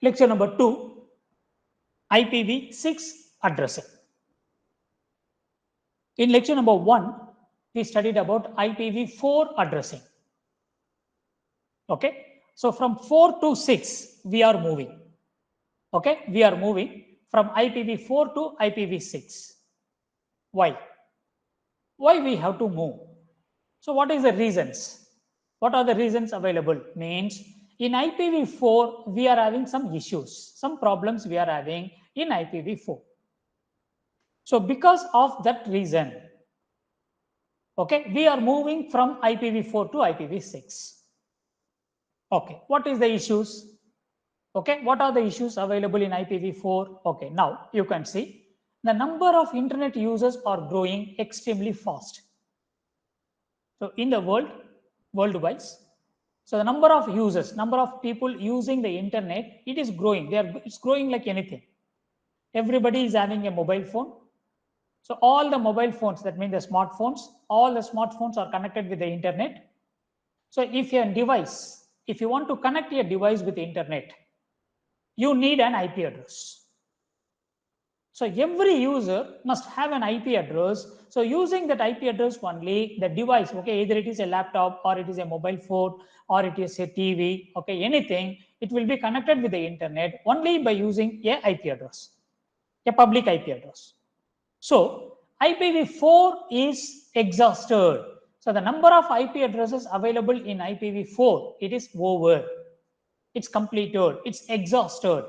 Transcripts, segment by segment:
Lecture number 2, IPv6 addressing. In lecture number 1, we studied about IPv4 addressing. Okay, so from 4 to 6, we are moving. Okay, we are moving from IPv4 to IPv6. Why? Why we have to move? So what is the reasons? What are the reasons available? Means in IPv4, we are having some issues, some problems we are having in IPv4. So because of that reason, okay, we are moving from IPv4 to IPv6. Okay, what is the issues? Okay, what are the issues available in IPv4? Okay, now you can see the number of internet users are growing extremely fast. So in the worldwide, so the number of users, number of people using the internet, it is growing. It's growing like anything. Everybody is having a mobile phone. So all the mobile phones, that means the smartphones, all the smartphones are connected with the internet. So if a device, if you want to connect a device with the internet, you need an IP address. So every user must have an IP address. So using that IP address only, the device, okay, either it is a laptop or it is a mobile phone or it is a TV, okay, anything, it will be connected with the internet only by using a IP address, a public IP address. So IPv4 is exhausted. So the number of IP addresses available in IPv4, it is over. It's completed. It's exhausted.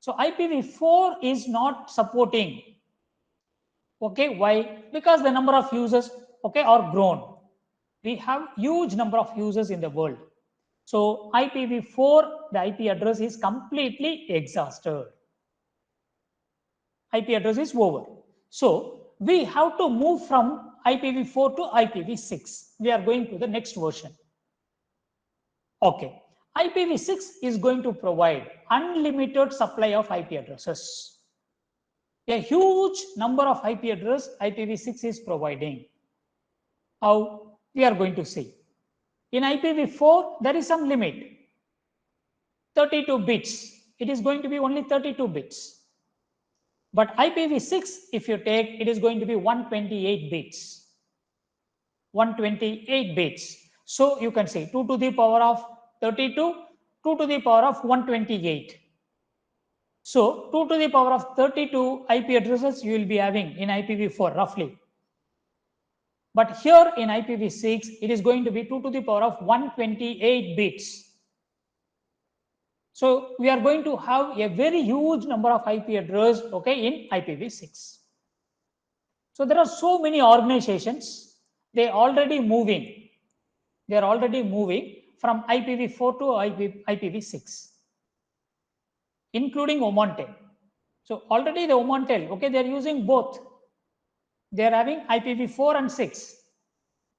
So IPv4 is not supporting. Okay, why? Because the number of users, okay, are grown. We have huge number of users in the world. So IPv4, the IP address is completely exhausted. IP address is over. So we have to move from IPv4 to IPv6. We are going to the next version. Okay. IPv6 is going to provide unlimited supply of IP addresses. A huge number of IP address IPv6 is providing. How? We are going to see. In IPv4, there is some limit. 32 bits. It is going to be only 32 bits. But IPv6, if you take, it is going to be 128 bits. 128 bits. So you can say 2 to the power of 32, 2 to the power of 128. So 2 to the power of 32 IP addresses you will be having in IPv4 roughly. But here in IPv6, it is going to be 2 to the power of 128 bits. So we are going to have a very huge number of IP address, okay, in IPv6. So there are so many organizations, they are already moving. They are already moving from IPv4 to IPv6, including Omantel. So already the Omantel, okay, they are using both. They are having IPv4 and 6.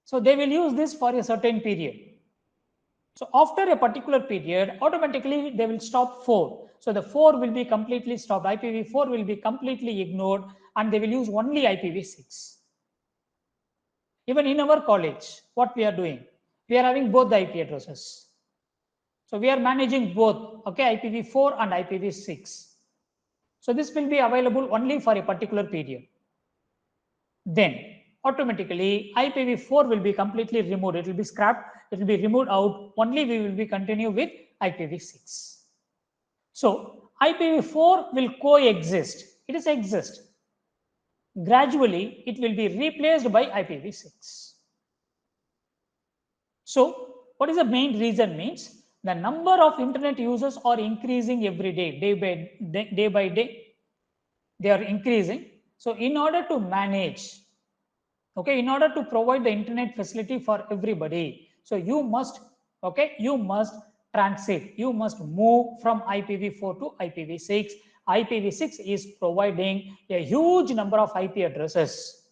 So they will use this for a certain period. So after a particular period, automatically they will stop 4. So the 4 will be completely stopped. IPv4 will be completely ignored and they will use only IPv6. Even in our college, what we are doing, we are having both the IP addresses. So we are managing both, okay, IPv4 and IPv6. So this will be available only for a particular period. Then automatically IPv4 will be completely removed. It will be scrapped. It will be removed out. Only we will be continue with IPv6. So IPv4 will coexist. It is exist. Gradually, it will be replaced by IPv6. So what is the main reason means? The number of internet users are increasing every day, day by day. They are increasing. So in order to manage, okay, in order to provide the internet facility for everybody, so you must, okay, you must transit, you must move from IPv4 to IPv6. IPv6 is providing a huge number of IP addresses.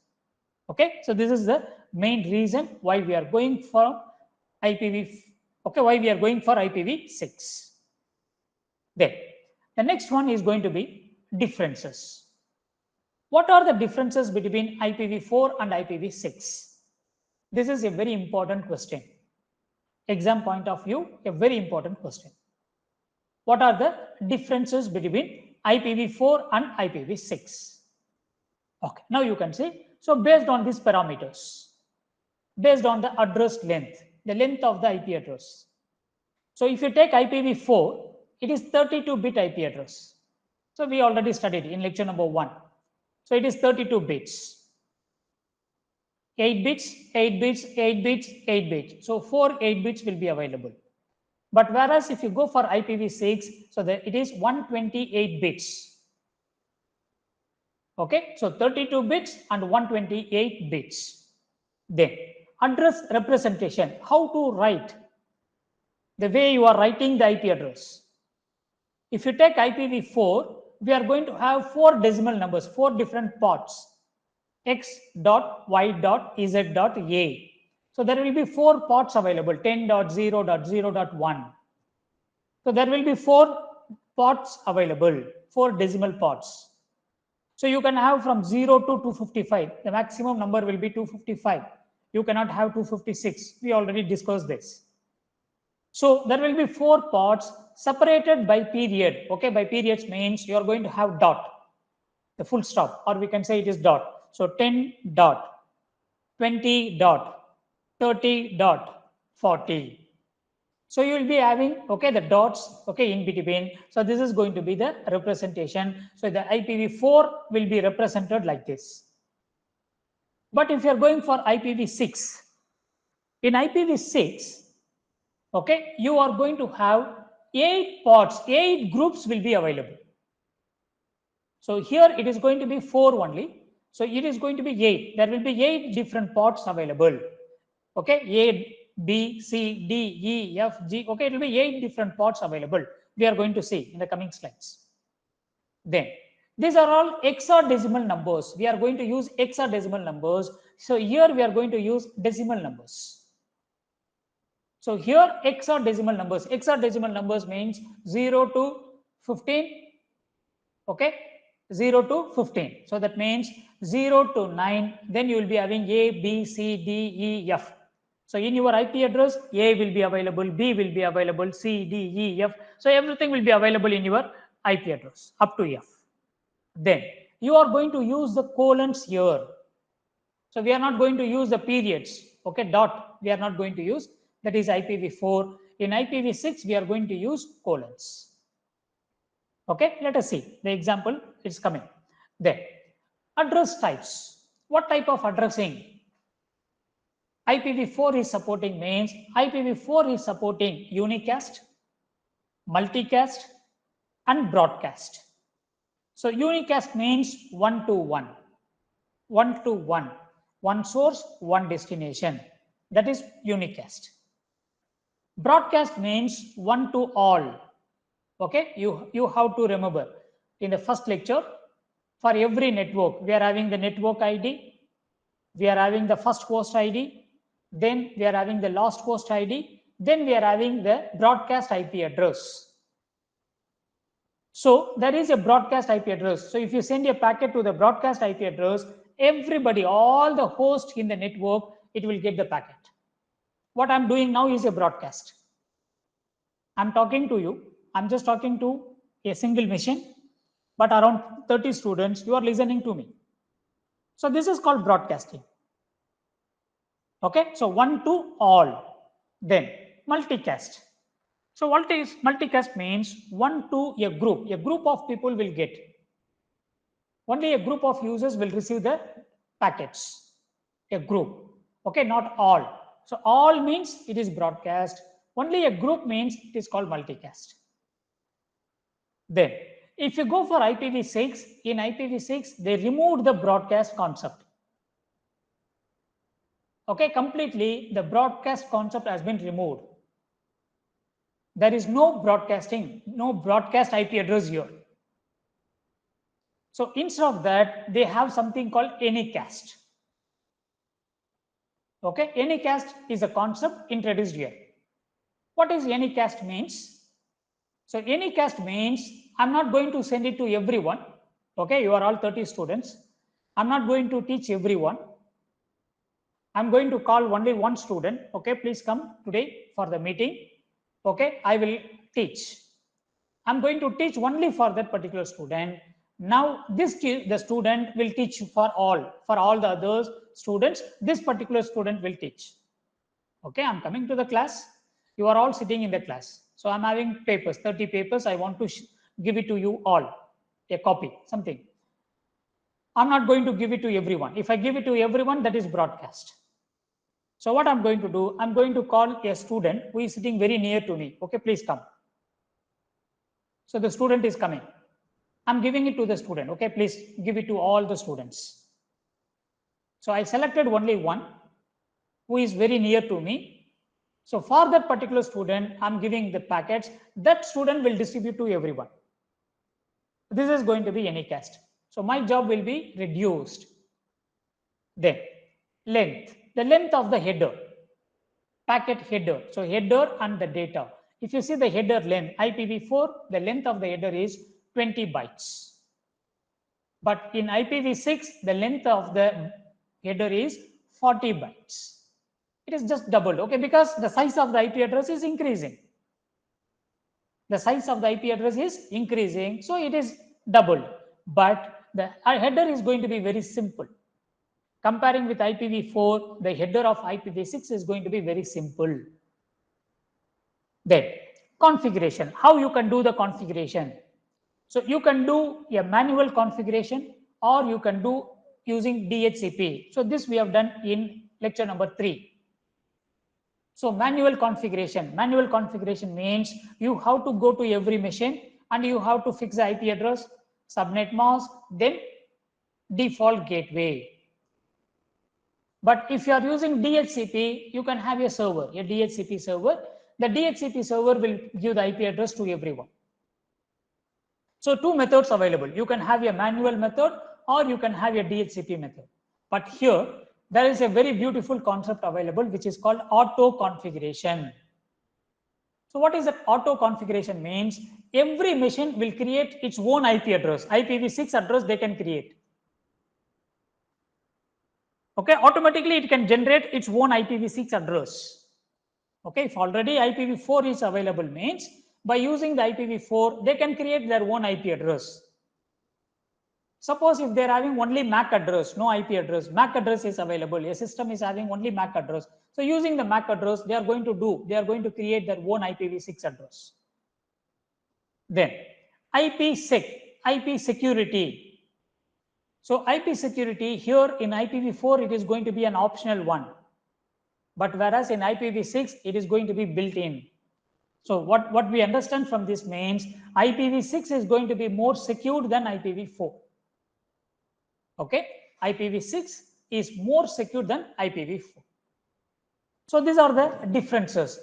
Okay, so this is the main reason why we are going for why we are going for IPv6. Then the next one is going to be differences. What are the differences between IPv4 and IPv6? This is a very important question. Exam point of view, a very important question. What are the differences between IPv4 and IPv6? Okay, now you can see. So based on these parameters, based on the address length, the length of the IP address. So if you take IPv4, it is 32-bit IP address. So we already studied in lecture number 1. So it is 32 bits. 8 bits, 8 bits, 8 bits, 8 bits. So 4 8 bits will be available. But whereas if you go for IPv6, so it is 128 bits. Okay, so 32 bits and 128 bits. Then address representation, how to write, the way you are writing the IP address. If you take IPv4, we are going to have 4 decimal numbers, 4 different ports, x dot, y dot, z dot, a. So there will be 4 ports available, 10.0.0.1. So there will be 4 ports available, 4 decimal ports. So you can have from 0 to 255. The maximum number will be 255. You cannot have 256. We already discussed this. So there will be 4 ports separated by period. Okay, by periods means you are going to have dot, the full stop, or we can say it is dot. So 10 dot, 20 dot, 30 dot, 40. So you will be having, okay, the dots, okay, in between. So this is going to be the representation. So the IPv4 will be represented like this. But if you are going for IPv6, in IPv6, okay, you are going to have 8 ports, 8 groups will be available. So here it is going to be 4 only. So it is going to be 8. There will be 8 different ports available. Okay, A, B, C, D, E, F, G. Okay, it will be 8 different ports available. We are going to see in the coming slides. Then these are all hexadecimal numbers. We are going to use hexadecimal numbers. So here we are going to use decimal numbers. So here hexadecimal numbers. Hexadecimal numbers means 0 to 15. Okay, 0 to 15. So that means 0 to 9. Then you will be having A, B, C, D, E, F. So in your IP address, A will be available, B will be available, C, D, E, F. So everything will be available in your IP address up to F. Then you are going to use the colons here. So we are not going to use the periods. Okay, dot we are not going to use. That is IPv4. In IPv6, we are going to use colons. Okay, let us see the example is coming. Then address types. What type of addressing IPv4 is supporting means IPv4 is supporting unicast, multicast, and broadcast. So unicast means 1 to 1, 1 to 1, one source, one destination. That is unicast. Broadcast means 1 to all. Okay, you have to remember in the first lecture, for every network, we are having the network ID, we are having the first host ID, then we are having the last host ID, then we are having the broadcast IP address. So there is a broadcast IP address. So if you send a packet to the broadcast IP address, everybody, all the hosts in the network, it will get the packet. What I'm doing now is a broadcast. I'm talking to you. I'm just talking to a single machine, but around 30 students, you are listening to me. So this is called broadcasting. Okay, so 1 to all. Then multicast. So what is multicast means 1 to a group. A group of people will get. Only a group of users will receive the packets. A group. Okay, not all. So all means it is broadcast. Only a group means it is called multicast. Then if you go for IPv6, in IPv6, they removed the broadcast concept. Okay, completely the broadcast concept has been removed. There is no broadcasting, no broadcast IP address here. So instead of that, they have something called Anycast. Okay, Anycast is a concept introduced here. What is Anycast means? So Anycast means I'm not going to send it to everyone. Okay, you are all 30 students. I'm not going to teach everyone. I'm going to call only one student. Okay, please come today for the meeting. Okay, I will teach. I'm going to teach only for that particular student. Now the student will teach for all the other students. This particular student will teach. Okay, I'm coming to the class. You are all sitting in the class. So I'm having papers, 30 papers. I want to give it to you all, a copy, something. I'm not going to give it to everyone. If I give it to everyone, that is broadcast. So what I'm going to do, I'm going to call a student who is sitting very near to me. Okay, please come. So the student is coming. I'm giving it to the student. Okay, please give it to all the students. So I selected only one who is very near to me. So for that particular student, I'm giving the packets. That student will distribute to everyone. This is going to be Unicast. So my job will be reduced. Then length, the length of the header, packet header. So header and the data. If you see the header length, IPv4, the length of the header is 20 bytes. But in IPv6, the length of the header is 40 bytes. It is just doubled, okay, because the size of the IP address is increasing. The size of the IP address is increasing, so it is doubled. But the header is going to be very simple. Comparing with IPv4, the header of IPv6 is going to be very simple. Then configuration, how you can do the configuration. So you can do a manual configuration or you can do using DHCP. So this we have done in lecture number 3. So manual configuration means you have to go to every machine and you have to fix the IP address, subnet mask, then default gateway. But if you are using DHCP, you can have a server, a DHCP server. The DHCP server will give the IP address to everyone. So 2 methods available. You can have a manual method or you can have a DHCP method. But here, there is a very beautiful concept available, which is called auto configuration. So what is that auto configuration means? Every machine will create its own IP address, IPv6 address they can create. Okay, automatically it can generate its own IPv6 address. Okay, if already IPv4 is available means by using the IPv4, they can create their own IP address. Suppose if they're having only MAC address, no IP address, MAC address is available, a system is having only MAC address. So using the MAC address, they are going to create their own IPv6 address. Then IP security. So IP security here in IPv4, it is going to be an optional one. But whereas in IPv6, it is going to be built in. So what we understand from this means IPv6 is going to be more secure than IPv4. Okay, IPv6 is more secure than IPv4. So these are the differences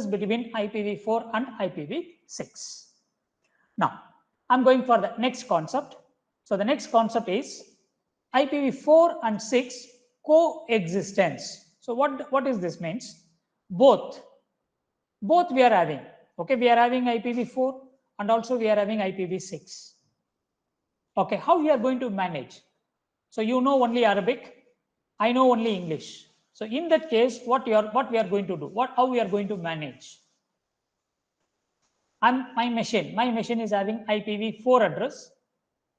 between IPv4 and IPv6. Now, I'm going for the next concept. So the next concept is IPv4 and 6 coexistence. So what is this means? Both we are having. Okay, we are having IPv4 and also we are having IPv6. Okay, how we are going to manage? So you know only Arabic, I know only English. So in that case, what we are going to do? How we are going to manage? My machine is having IPv4 address.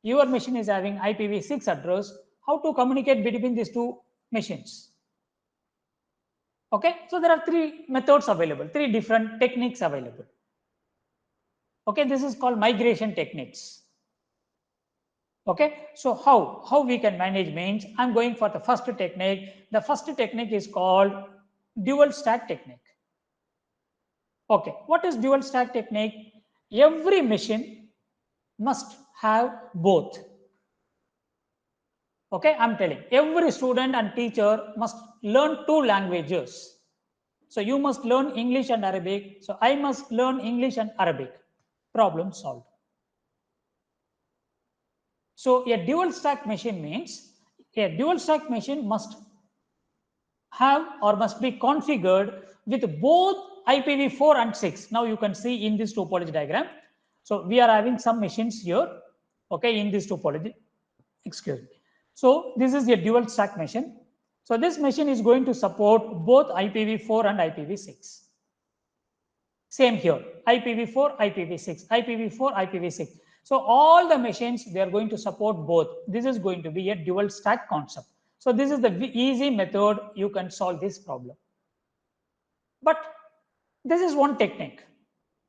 Your machine is having IPv6 address. How to communicate between these two machines? Okay, so there are 3 methods available, 3 different techniques available. Okay, this is called migration techniques. Okay, so how we can manage means I'm going for the first technique. The first technique is called dual stack technique. Okay, what is dual stack technique? Every machine must have both. Okay, I'm telling every student and teacher must learn 2 languages. So you must learn English and Arabic. So I must learn English and Arabic. Problem solved. So a dual stack machine means a dual stack machine must have or must be configured with both IPv4 and 6. Now you can see in this topology diagram. So we are having some machines here, okay, in this topology. Excuse me. So this is a dual stack machine. So this machine is going to support both IPv4 and IPv6. Same here, IPv4, IPv6, IPv4, IPv6. So all the machines, they are going to support both. This is going to be a dual stack concept. So this is the easy method you can solve this problem. But this is one technique.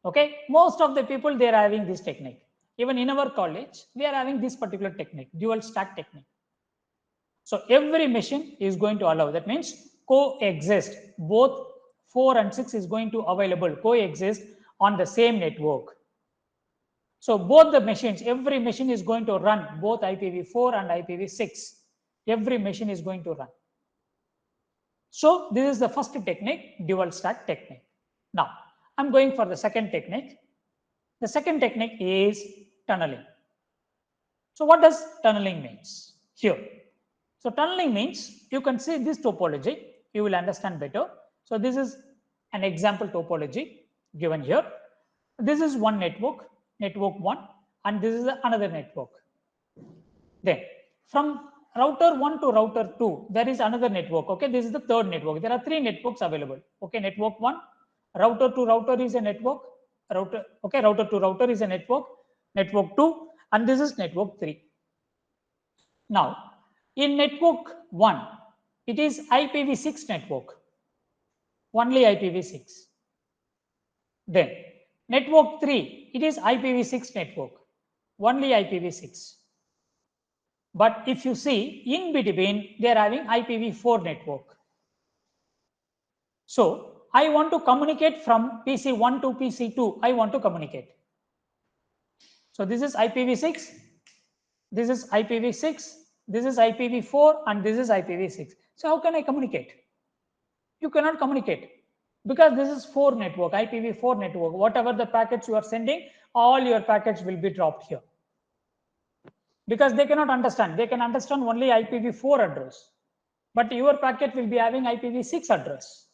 Okay, most of the people, they are having this technique. Even in our college, we are having this particular technique, dual stack technique. So every machine is going to allow, that means coexist, both 4 and 6 is going to available, coexist on the same network. So both the machines, every machine is going to run both IPv4 and IPv6. Every machine is going to run. So this is the first technique, dual stack technique. Now I'm going for the second technique. The second technique is tunneling. So what does tunneling means here? So tunneling means, you can see this topology, you will understand better. So this is an example topology given here. This is one network, network 1, and this is another network. Then from router 1 to router 2, there is another network. Okay, this is the third network. There are 3 networks available. Okay, network 1, router to router is a network. Router to router is a network. Network 2, and this is network 3. Now, in network 1, it is IPv6 network, only IPv6. Then network 3, it is IPv6 network, only IPv6. But if you see, in between, they are having IPv4 network. So I want to communicate from PC1 to PC2, I want to communicate. So this is IPv6, this is IPv6, this is IPv4, and this is IPv6. So how can I communicate? You cannot communicate because this is 4 network, IPv4 network. Whatever the packets you are sending, all your packets will be dropped here. Because they cannot understand. They can understand only IPv4 address. But your packet will be having IPv6 address.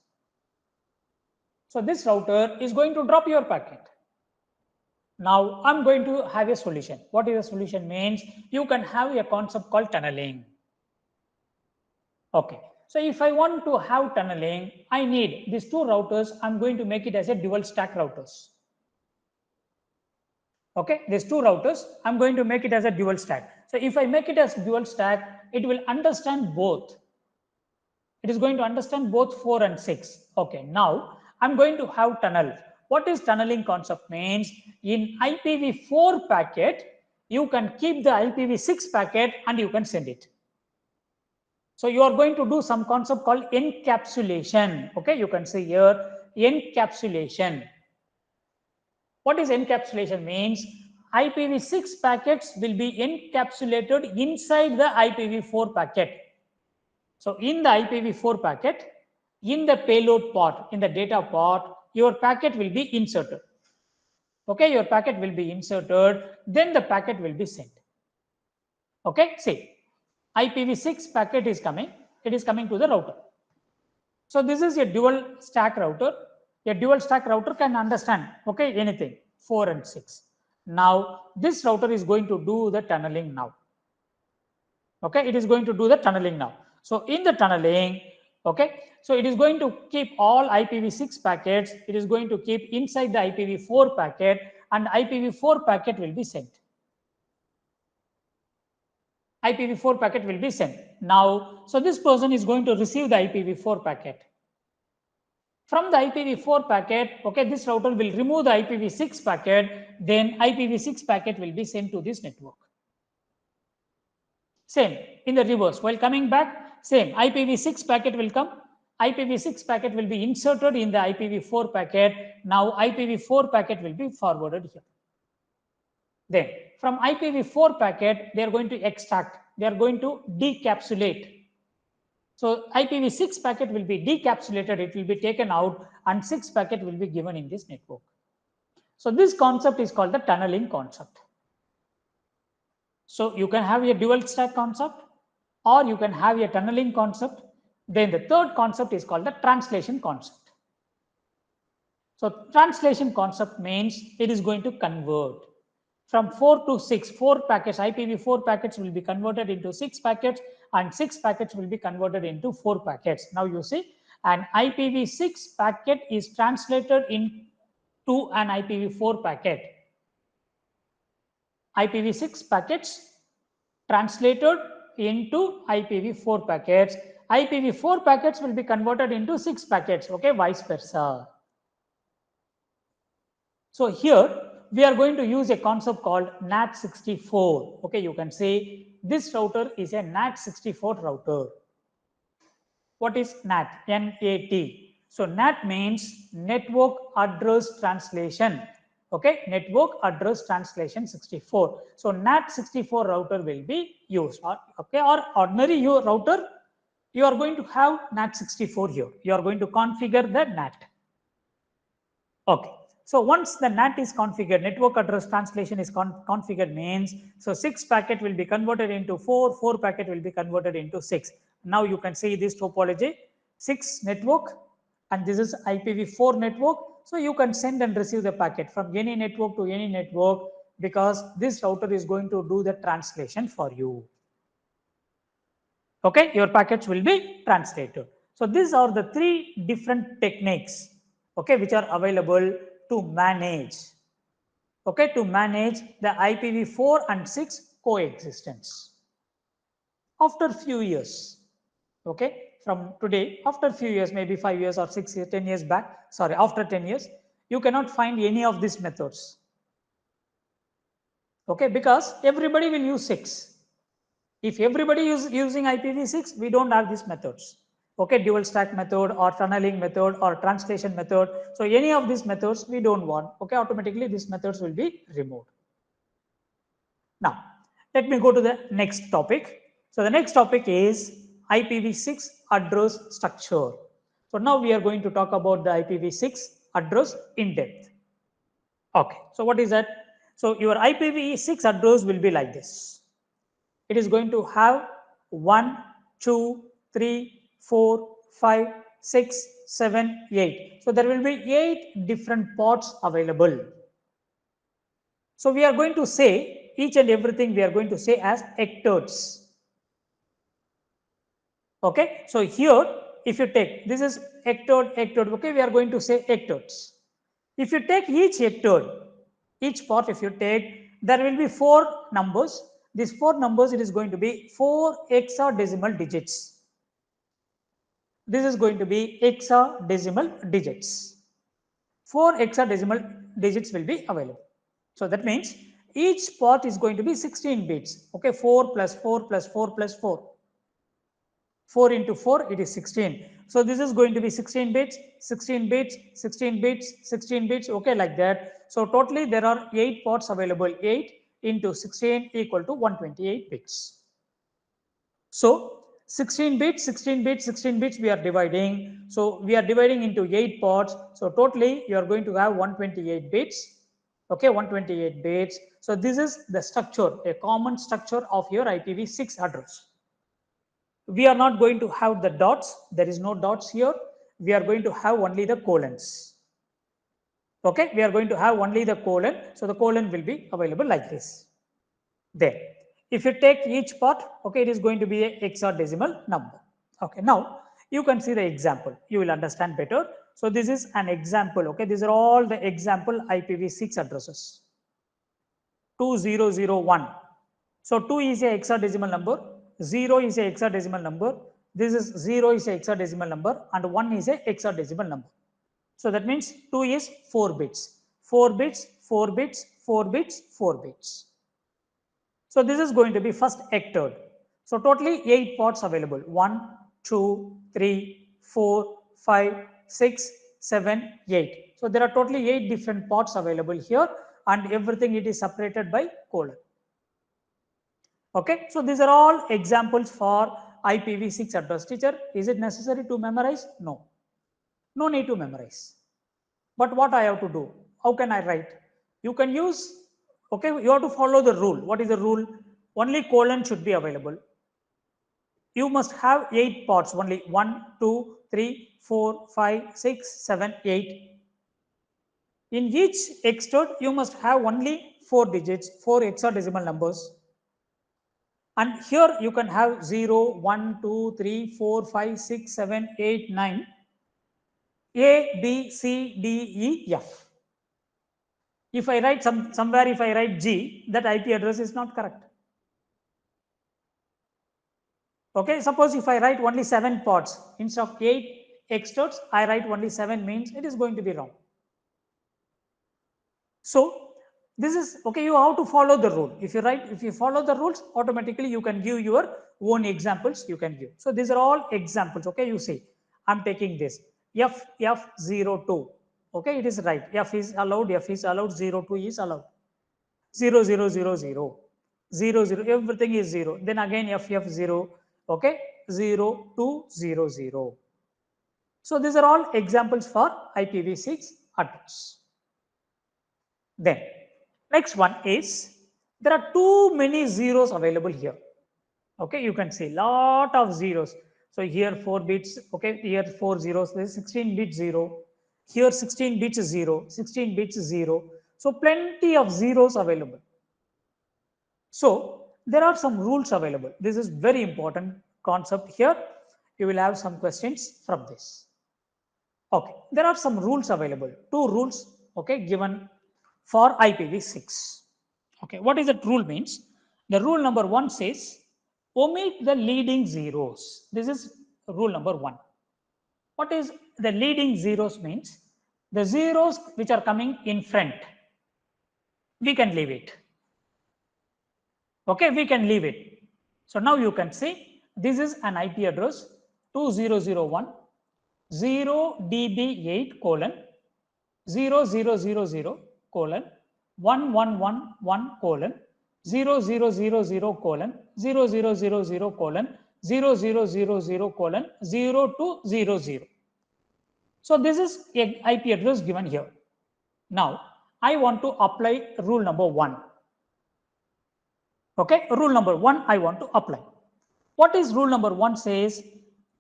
So this router is going to drop your packet. Now I'm going to have a solution. What is a solution means? You can have a concept called tunneling. Okay. So if I want to have tunneling, I need these 2 routers. I'm going to make it as a dual stack routers. Okay, these 2 routers, I'm going to make it as a dual stack. So if I make it as dual stack, it will understand both. It is going to understand both 4 and 6. Okay, now I'm going to have tunnel. What is tunneling concept means? In IPv4 packet, you can keep the IPv6 packet and you can send it. So you are going to do some concept called encapsulation. Okay, you can see here encapsulation. What is encapsulation means? IPv6 packets will be encapsulated inside the IPv4 packet. So in the IPv4 packet, in the payload part, in the data part, your packet will be inserted. Okay, your packet will be inserted, then the packet will be sent. Okay, see, IPv6 packet is coming, it is coming to the router. So this is a dual stack router. A dual stack router can understand, okay, anything, 4 and 6. Now this router is going to do the tunneling now. Okay, it is going to do the tunneling now. So in the tunneling, okay, so it is going to keep all IPv6 packets, it is going to keep inside the IPv4 packet, and IPv4 packet will be sent. IPv4 packet will be sent. Now, so this person is going to receive the IPv4 packet. From the IPv4 packet, okay, this router will remove the IPv6 packet, then IPv6 packet will be sent to this network. Same in the reverse. While coming back, same IPv6 packet will come. IPv6 packet will be inserted in the IPv4 packet. Now IPv4 packet will be forwarded here. Then from IPv4 packet, they are going to extract. They are going to decapsulate. So IPv6 packet will be decapsulated. It will be taken out, and 6 packet will be given in this network. So this concept is called the tunneling concept. So you can have a dual stack concept, or you can have a tunneling concept. Then the third concept is called the translation concept. So translation concept means it is going to convert from 4 to 6, 4 packets, IPv4 packets will be converted into 6 packets, and 6 packets will be converted into 4 packets. Now you see, an IPv6 packet is translated to an IPv4 packet. IPv6 packets translated into IPv4 packets. IPv4 packets will be converted into 6 packets, okay, vice versa. So here we are going to use a concept called NAT64. Okay, you can say this router is a NAT64 router. What is NAT? N-A-T. So NAT means Network Address Translation. Okay, Network Address Translation 64. So NAT64 router will be used. Okay, or ordinary router, you are going to have NAT64 here. You are going to configure the NAT. Okay. So once the NAT is configured, network address translation is configured means, so 6 packet will be converted into 4, 4 packet will be converted into 6. Now you can see this topology, 6 network, and this is IPv4 network. So you can send and receive the packet from any network to any network because this router is going to do the translation for you. Okay, your packets will be translated. So these are the 3 different techniques, okay, which are available to manage, okay, to manage the IPv4 and 6 coexistence. After few years, okay, from today, after few years, maybe 5 years or 6 years, 10 years back, sorry, after 10 years, you cannot find any of these methods, okay, because everybody will use 6. If everybody is using IPv6, we don't have these methods. Okay, dual stack method or tunneling method or translation method. So any of these methods we don't want. Okay, automatically these methods will be removed. Now, let me go to the next topic. So the next topic is IPv6 address structure. So now we are going to talk about the IPv6 address in depth. Okay, so what is that? So your IPv6 address will be like this. It is going to have 1, 2, 3, 4, 5, 6, 7, 8. So there will be 8 different ports available. So we are going to say each and everything we are going to say as hectares. Okay, so here if you take this is hectare, okay, we are going to say hectares. If you take each hectare, each port, if you take, there will be 4 numbers. These 4 numbers, it is going to be 4 hexadecimal digits. This is going to be hexadecimal digits. 4 hexadecimal digits will be available. So that means each port is going to be 16 bits. Okay, 4 plus 4 plus 4 plus 4. 4 into 4, it is 16. So this is going to be 16 bits, 16 bits, 16 bits, 16 bits, okay, like that. So totally there are 8 ports available. 8 into 16 equal to 128 bits. So 16 bits, 16 bits, 16 bits we are dividing. So we are dividing into 8 ports. So totally you are going to have 128 bits. Okay, 128 bits. So this is the structure, a common structure of your IPv6 address. We are not going to have the dots. There is no dots here. We are going to have only the colons. Okay, we are going to have only the colon. So the colon will be available like this. There. If you take each part, okay, it is going to be a hexadecimal number. Okay, now you can see the example. You will understand better. So this is an example. Okay, these are all the example IPv6 addresses. 2001. So 2 is a hexadecimal number, 0 is a hexadecimal number, this is 0 is a hexadecimal number, and 1 is a hexadecimal number. So that means 2 is 4 bits, 4 bits, 4 bits, 4 bits, 4 bits. So this is going to be first hectare. So totally 8 ports available. 1, 2, 3, 4, 5, 6, 7, 8. So there are totally 8 different ports available here, and everything it is separated by colon. Okay, so these are all examples for IPv6 address. Teacher, is it necessary to memorize? No, no need to memorize. But what I have to do? How can I write? You can use, okay, you have to follow the rule. What is the rule? Only colon should be available. You must have 8 ports only. 1, 2, 3, 4, 5, 6, 7, 8. In each hextode, you must have only 4 digits, 4 hexadecimal numbers. And here you can have 0, 1, 2, 3, 4, 5, 6, 7, 8, 9, A, B, C, D, E, F. If I write somewhere, if I write G, that IP address is not correct. Okay, suppose if I write only 7 ports instead of 8 extorts, I write only 7 means it is going to be wrong. So this is okay. You have to follow the rule. If you follow the rules, automatically you can give your own examples. You can give. So these are all examples. Okay, you see, I'm taking this F02. Okay, it is right. F is allowed. F is allowed. 02 is allowed. 0000 00 everything is 0. Then again FF0. Okay, 0200. So these are all examples for IPv6 address. Then next one is there are too many zeros available here. Okay, you can see lot of zeros. So here 4 bits. Okay, here 4 zeros. There is 16 bit 0. Here 16 bits 0. 16 bits 0. So plenty of zeros available. So there are some rules available. This is very important concept here. You will have some questions from this. Okay, there are some rules available. 2 rules, okay, given for IPv6. Okay, what is that rule means? The rule number 1 says omit the leading zeros. This is rule number 1. What is the leading zeros means? The zeros which are coming in front, we can leave it. Okay, we can leave it. So now you can see this is an IP address 2001 0db8 colon 0000 colon 1111 colon 0000 colon 0000 colon 0000 colon 0200. So this is a IP address given here. Now I want to apply rule number 1. Okay, rule number 1 I want to apply. What is rule number 1 says?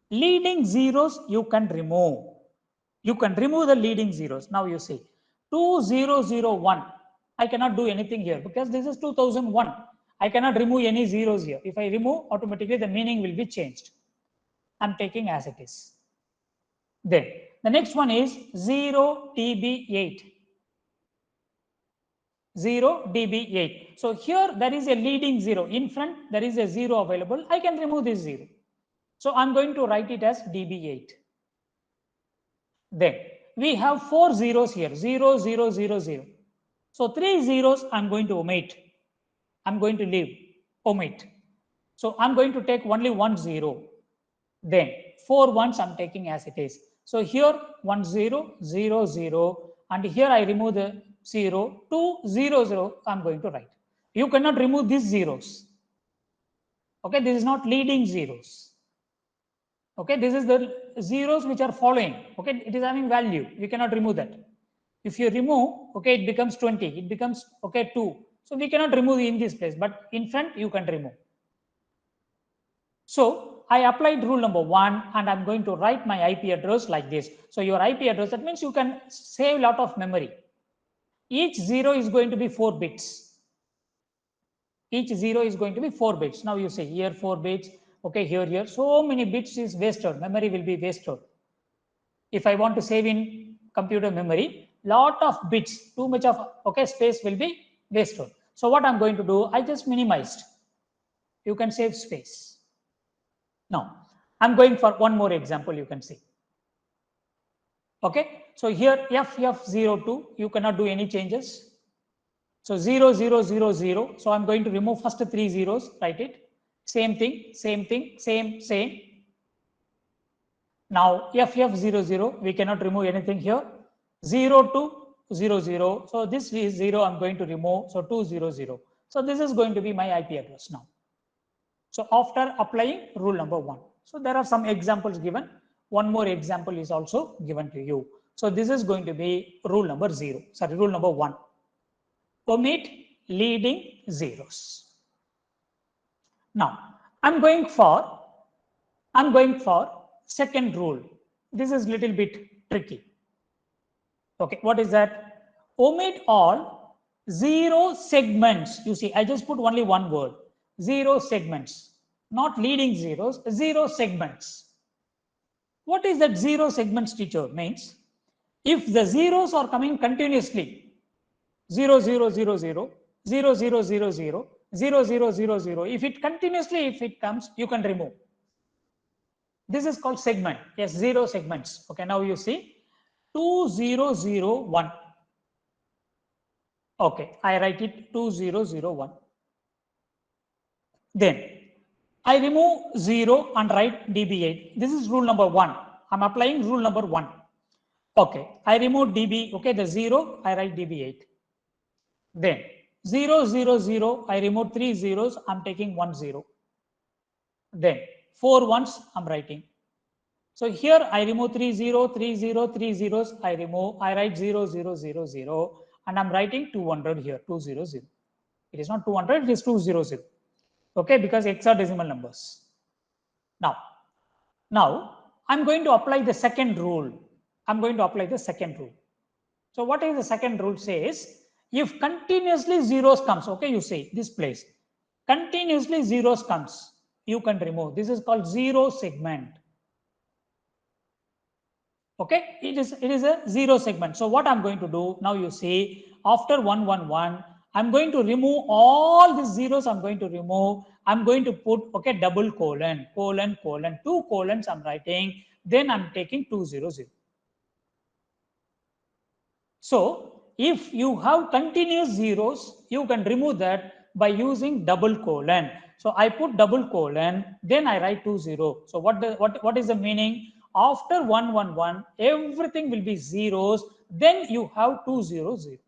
Leading zeros you can remove. You can remove the leading zeros. Now you see 2001. I cannot do anything here because this is 2001. I cannot remove any zeros here. If I remove, automatically the meaning will be changed. I'm taking as it is. Then the next one is 0db8. 0db8. So here there is a leading 0. In front there is a 0 available. I can remove this 0. So I'm going to write it as db8. Then we have 4 zeros here. 0, 0, 0, 0. So 3 zeros I'm going to omit. I'm going to leave. Omit. So I'm going to take only 1 0. Then 4 ones I'm taking as it is. So here 1 0, 0, 0. And here I remove the 0, 2, 0, 0. I'm going to write. You cannot remove these zeros. Okay, this is not leading zeros. Okay, this is the zeros which are following. Okay, it is having value. We cannot remove that. If you remove, okay, it becomes 20. It becomes, okay, 2. So we cannot remove in this place, but in front you can remove. So I applied rule number 1 and I'm going to write my IP address like this. So your IP address, that means you can save a lot of memory. Each 0 is going to be 4 bits. Each 0 is going to be 4 bits. Now you say here 4 bits. Okay, here. So many bits is wasted. Memory will be wasted. If I want to save in computer memory, lot of bits, too much of space will be wasted. So what I'm going to do, I just minimized. You can save space. Now I'm going for one more example. You can see. Okay, so here FF02, you cannot do any changes. So 0000. So I'm going to remove first 3 zeros. Write it. Same thing. Same. Now FF00, we cannot remove anything here. 0200. So this is 0. I'm going to remove. So 200. So this is going to be my IP address now. So after applying rule number 1. So there are some examples given. One more example is also given to you. So this is going to be rule number 1. Omit leading zeros. Now I'm going for second rule. This is little bit tricky. Okay, what is that? Omit all 0 segments. You see, I just put only one word. 0 segments. Not leading zeros, 0 segments. What is that 0 segments, teacher? Means if the zeros are coming continuously, 0, 0, 0, 0, 0, 0, 0, 0, 0, 0, 0, 0. If it continuously, if it comes, you can remove. This is called segment. Yes, 0 segments. Okay, now you see 2001. Okay, I write it 2001. Then I remove 0 and write db8. This is rule number 1. I'm applying rule number 1. Okay, I remove db. Okay, the 0, I write db8. Then 0, 0, 0, I remove 3 zeros. I'm taking 1 0. Then 4 ones, I'm writing. So here I remove 3 0, 3 0, 3 zeros. I remove, I write 0, 0, 0, 0, and I'm writing 200 here, 200. It is not 200, it is 200. Okay, because hexadecimal numbers. Now I'm going to apply the second rule. I'm going to apply the second rule. So what is the second rule says? If continuously zeros comes, okay, you say this place, continuously zeros comes, you can remove. This is called zero segment. Okay, it is a zero segment. So what I'm going to do now, you see, after 111, I'm going to remove all these zeros. I'm going to remove. I'm going to put, okay, double colon, colon, colon, 2 colons. I'm writing. Then I'm taking 200. So if you have continuous zeros, you can remove that by using double colon. So I put double colon, then I write 20. So what is the meaning? After 111, everything will be zeros. Then you have 200.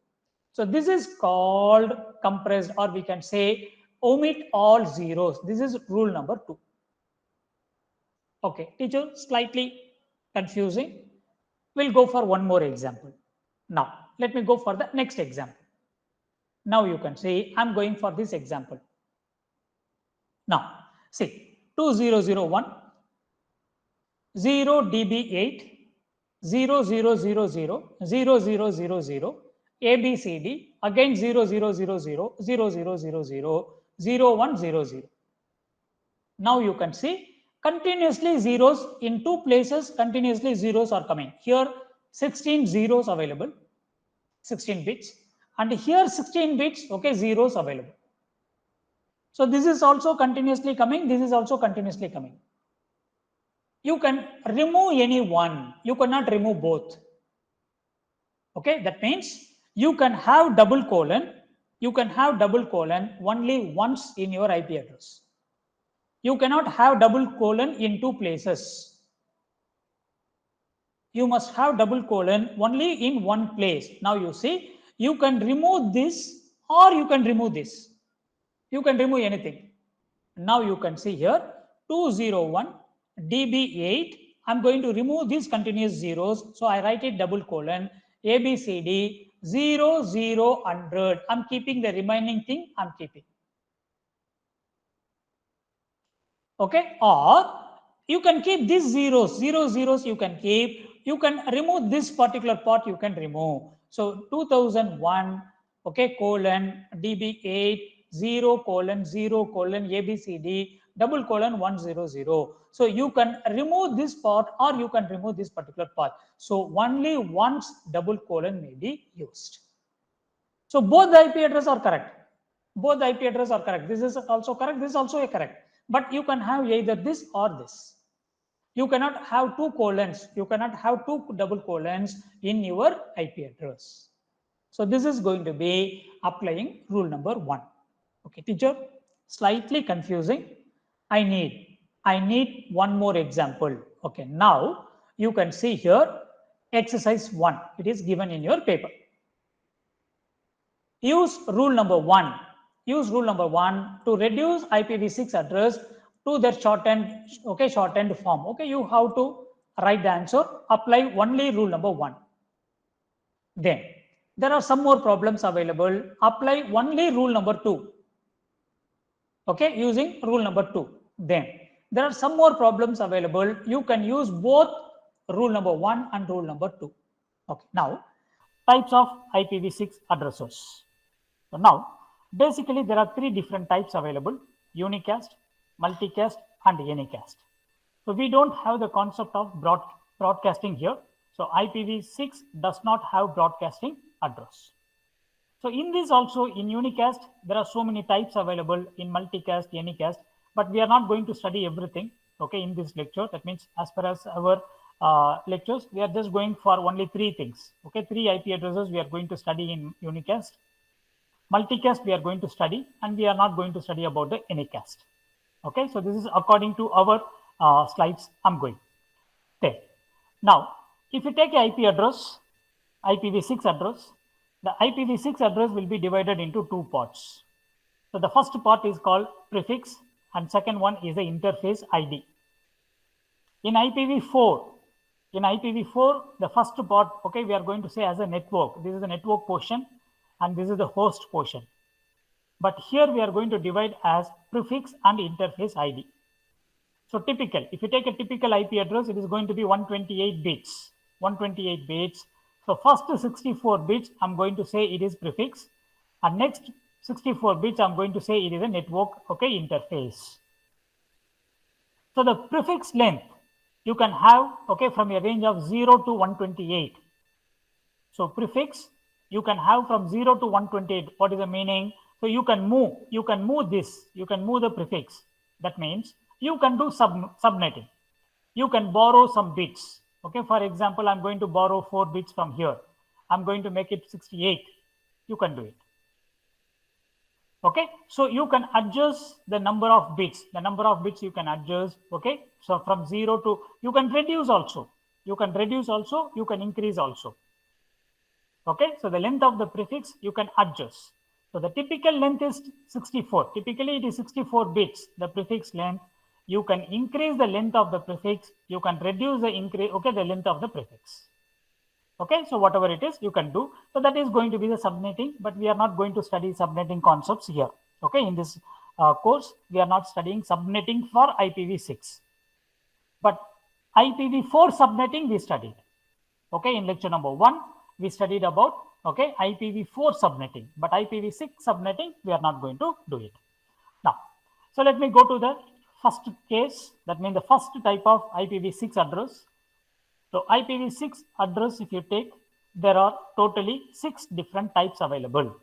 So this is called compressed, or we can say omit all zeros. This is rule number 2. Okay, teacher, slightly confusing. We'll go for one more example. Now, let me go for the next example. Now you can see I'm going for this example. Now, see 2001, 0 db8, 0, 0, 0, 0, 0, 0, 0, 0, ABCD, again 0, 0, 0, 0, 0, 0, 0, 0, 0, 1, 0, 0. Now you can see continuously zeros in 2 places, continuously zeros are coming. Here 16 zeros available, 16 bits, and here 16 bits, okay, zeros available. So this is also continuously coming, this is also continuously coming. You can remove any one, you cannot remove both. Okay, that means you can have double colon, only once in your IP address. You cannot have double colon in 2 places. You must have double colon only in one place. Now you see, you can remove this or you can remove this. You can remove anything. Now you can see here 201 db8. I'm going to remove these continuous zeros. So I write it double colon ABCD 0, 0, 100. I'm keeping the remaining thing. I'm keeping. Okay, or you can keep these zeros, zeros you can keep. You can remove this particular part, you can remove. So 2001, okay, colon db8 0 colon 0 colon ABCD double colon 100. So you can remove this part or you can remove this particular part. So only once double colon may be used. So both the IP address are correct. Both the IP address are correct. This is also correct. This is also correct. But you can have either this or this. You cannot have 2 colons. You cannot have 2 double colons in your IP address. So this is going to be applying rule number 1. Okay, teacher, slightly confusing. I need one more example. Okay, now you can see here exercise 1. It is given in your paper. Use rule number 1. Use rule number 1 to reduce IPv6 address to their shortened form. Okay, you have to write the answer. Apply only rule number 1. Then there are some more problems available. Apply only rule number 2. Okay, using rule number 2. Then there are some more problems available. You can use both rule number 1 and rule number 2. Okay, now types of IPv6 addresses. So now, basically there are 3 different types available: Unicast, Multicast, and Anycast. So we don't have the concept of broadcasting here. So IPv6 does not have broadcasting address. So in this also, in Unicast, there are so many types available in Multicast, Unicast, but we are not going to study everything, okay, in this lecture. That means as per as our lectures, we are just going for only three things, okay, three IP addresses we are going to study in Unicast. Multicast we are going to study, and we are not going to study about the Unicast. Okay, so this is according to our slides I'm going. Okay. Now, if you take a IP address, IPv6 address, the IPv6 address will be divided into two parts. So the first part is called prefix, and second one is the interface ID. In IPv4, the first part, okay, we are going to say as a network. This is the network portion, and this is the host portion. But here we are going to divide as prefix and interface ID. So typical, if you take a typical IP address, it is going to be 128 bits. 128 bits. So first 64 bits, I'm going to say it is prefix, and next 64 bits, I'm going to say it is a network, okay, interface. So the prefix length you can have, okay, from a range of 0 to 128. So prefix you can have from 0 to 128. What is the meaning? So you can move this, you can move the prefix. That means you can do subnetting. You can borrow some bits. Okay, for example, I'm going to borrow 4 bits from here. I'm going to make it 68. You can do it. Okay, so you can adjust the number of bits. The number of bits you can adjust. Okay, so from 0 to, you can reduce also. You can reduce also, you can increase also. Okay, so the length of the prefix you can adjust. So the typical length is 64. Typically it is 64 bits, the prefix length. You can increase the length of the prefix, you can reduce the length of the prefix. Okay, so whatever it is you can do. So that is going to be the subnetting, but we are not going to study subnetting concepts here. Okay, in this course we are not studying subnetting for IPv6, but IPv4 subnetting we studied. Okay, in lecture number 1 we studied about, okay, IPv4 subnetting, but IPv6 subnetting we are not going to do it now. So let me go to the first case, that means the first type of IPv6 address. So IPv6 address, if you take, there are totally 6 different types available.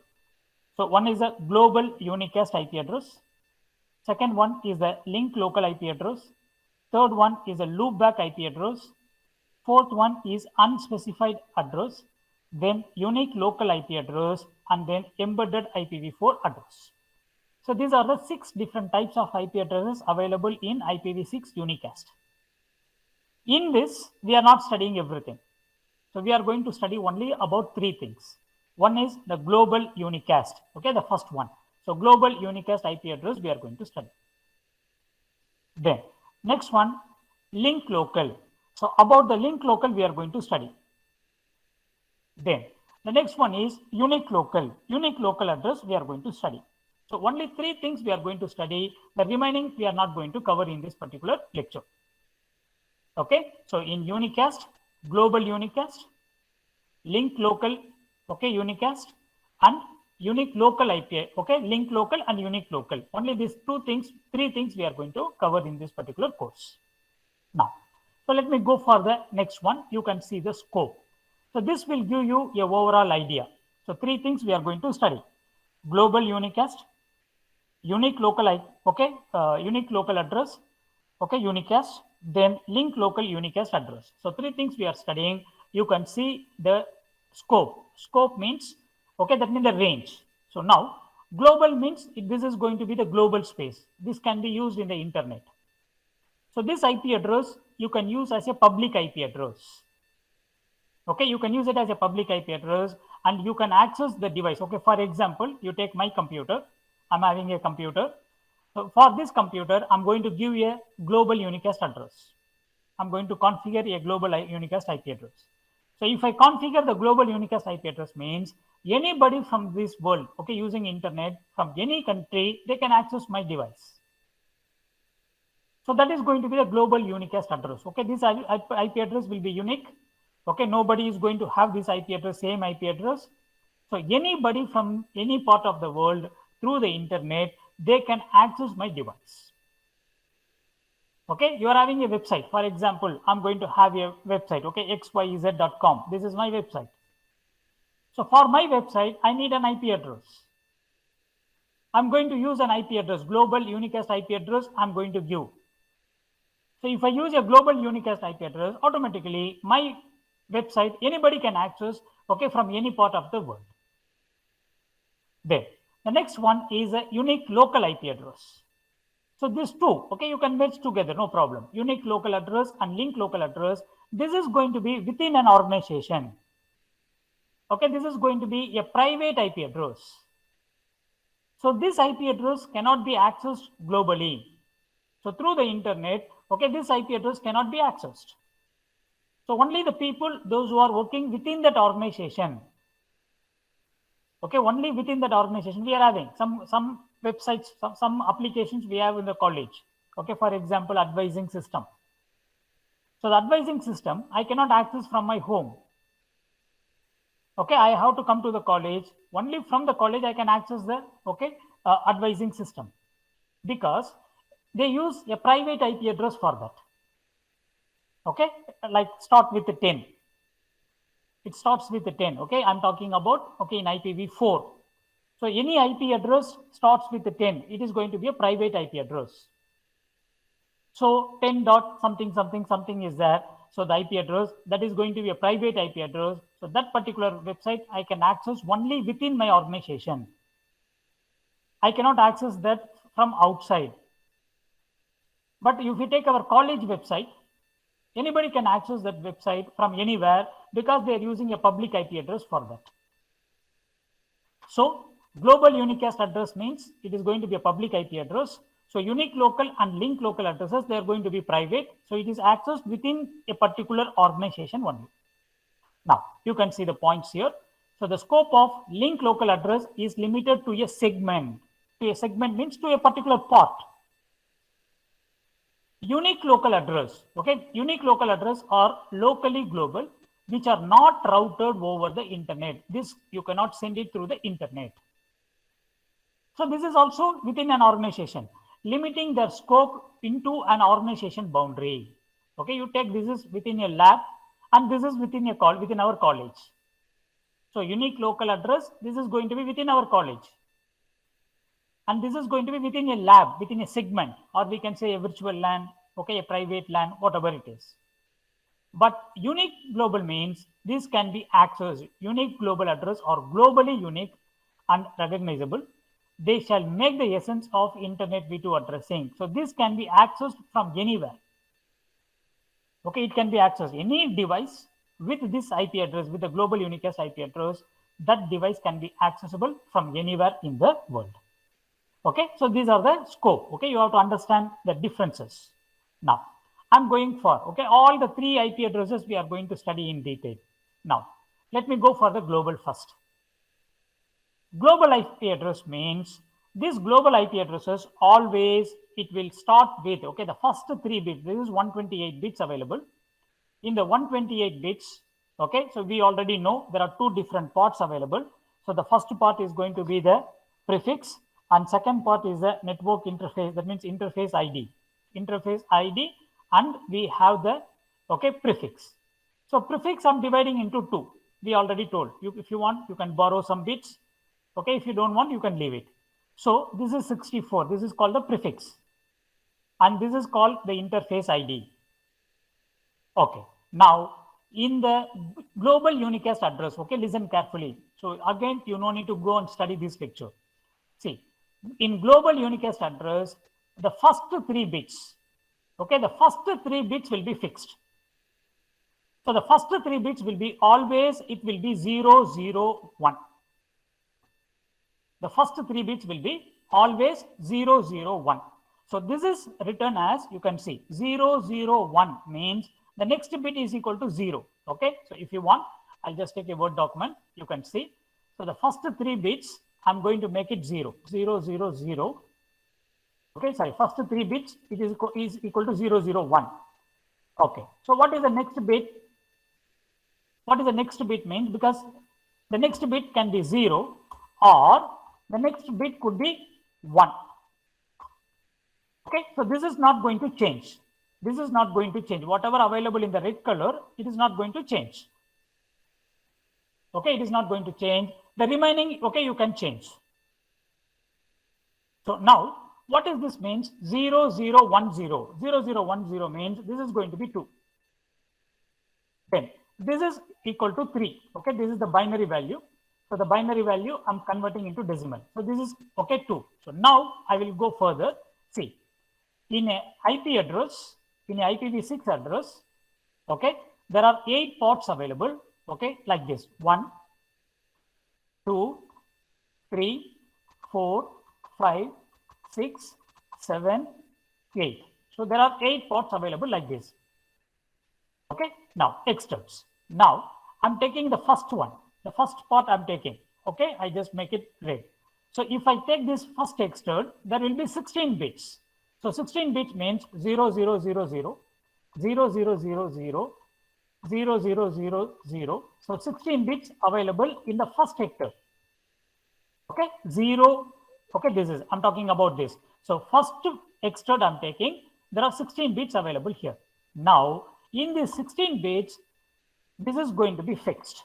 So one is a global unicast IP address. Second one is the link local IP address. Third one is a loopback IP address. Fourth one is unspecified address, then unique local IP address, and then embedded IPv4 address. So these are the 6 different types of IP addresses available in IPv6 unicast. In this, we are not studying everything. So we are going to study only about 3 things. One is the global unicast, okay, the first one. So global unicast IP address we are going to study. Then next one, link local. So about the link local we are going to study. Then the next one is unique local address we are going to study. So only 3 things we are going to study. The remaining we are not going to cover in this particular lecture. Okay, so in unicast, global unicast, link local, okay, unicast, and unique local IP, okay, link local and unique local. Only these 3 things we are going to cover in this particular course. Now, so let me go for the next one. You can see the scope. So this will give you a overall idea. So 3 things we are going to study: global unicast, unique local, okay, unique local address, okay, unicast, then link local unicast address. So 3 things we are studying. You can see the scope. Scope means, okay, that means the range. So now global means this is going to be the global space. This can be used in the internet. So this IP address you can use as a public IP address. Okay, you can use it as a public IP address, and you can access the device. Okay, for example, you take my computer. I'm having a computer. So for this computer, I'm going to give a global unicast address. I'm going to configure a global unicast IP address. So if I configure the global unicast IP address, means anybody from this world, okay, using internet from any country, they can access my device. So that is going to be the global unicast address. Okay, this IP address will be unique. Okay, nobody is going to have this IP address, same IP address. So anybody from any part of the world through the internet, they can access my device. Okay, you are having a website. For example, I'm going to have a website, okay, xyz.com. This is my website. So for my website, I need an IP address. I'm going to use an IP address, global unicast IP address I'm going to give. So if I use a global unicast IP address, automatically my website, anybody can access, okay, from any part of the world. There. The next one is a unique local IP address. So these two, okay, you can merge together, no problem. Unique local address and link local address. This is going to be within an organization. Okay, this is going to be a private IP address. So this IP address cannot be accessed globally. So through the internet, okay, this IP address cannot be accessed. So only the people, those who are working within that organization, okay, only within that organization we are having some websites, some applications we have in the college. Okay, for example, advising system. So the advising system I cannot access from my home. Okay, I have to come to the college. Only from the college I can access the advising system, because they use a private IP address for that. Okay, like start with the 10. It starts with the 10. Okay, I'm talking about in IPv4. So any IP address starts with the 10. It is going to be a private IP address. So 10 dot something something something is there. So the IP address, that is going to be a private IP address. So that particular website I can access only within my organization. I cannot access that from outside. But if you take our college website, anybody can access that website from anywhere, because they are using a public IP address for that. So global unicast address means it is going to be a public IP address. So unique local and link local addresses, they are going to be private. So it is accessed within a particular organization only. Now you can see the points here. So the scope of link local address is limited to a segment. To a segment means to a particular part. Unique local address, okay, unique local address are locally global, which are not routed over the internet. This you cannot send it through the internet. So this is also within an organization, limiting their scope into an organization boundary. Okay, you take this is within a lab, and this is within our college. So unique local address, this is going to be within our college, and this is going to be within a lab, within a segment, or we can say a virtual LAN, okay, a private LAN, whatever it is. But unique global means this can be accessed. Unique global address are globally unique and recognizable. They shall make the essence of internet v2 addressing. So this can be accessed from anywhere. Okay, it can be accessed any device with this IP address, with the global unicast IP address. That device can be accessible from anywhere in the world. Okay, so these are the scope. Okay, you have to understand the differences. Now I'm going for all the 3 IP addresses we are going to study in detail. Now let me go for the global first. Global IP address means these global IP addresses always it will start with the first 3 bits. This is 128 bits available. In the 128 bits, so we already know there are 2 different parts available. So the first part is going to be the prefix, and second part is the network interface. That means interface ID. Interface ID, and we have the prefix. So prefix I'm dividing into 2. We already told you, if you want you can borrow some bits. Okay, if you don't want you can leave it. So this is 64. This is called the prefix, and this is called the interface ID. Okay, now in the global unicast address, listen carefully. So again, you no need to go and study this lecture. See, in global unicast address, the first 3 bits, the first 3 bits will be fixed. So the first 3 bits will be always, it will be 0, 0, 1. The first 3 bits will be always 0, 0, 1. So this is written as, you can see, 0, 0, 1 means the next bit is equal to 0. Okay, so if you want, I'll just take a Word document, you can see. So the first 3 bits, I'm going to make it 0, 0, 0, 0. Okay, sorry, first 3 bits, it is equal to 0, 0, 1. Okay, so what is the next bit? What is the next bit means? Because the next bit can be 0, or the next bit could be 1. Okay, so this is not going to change. This is not going to change. Whatever available in the red color, it is not going to change. Okay, it is not going to change. The remaining, okay, you can change. So now, what is this means? 0, 0, 1, 0. 0, 0, 1, 0 means this is going to be 2. Then this is equal to 3. Okay, this is the binary value. So the binary value I'm converting into decimal. So this is okay 2. So now I will go further. See, in a IP address, in a IPv6 address, okay, there are 8 ports available. Okay, like this: 1, 2, 3, 4, 5, 6, 7, 8. So there are 8 ports available like this. Okay, now externals. Now I'm taking the first one, the first part I'm taking. Okay, I just make it red. So if I take this first external, there will be 16 bits. So 16 bits means 0, 0, 0, 0, 0, 0, 0, 0, 0, 0, 0, 0. So 16 bits available in the first hectare. Okay, 0. Okay, this is, I'm talking about this. So first external I'm taking, there are 16 bits available here. Now in these 16 bits, this is going to be fixed.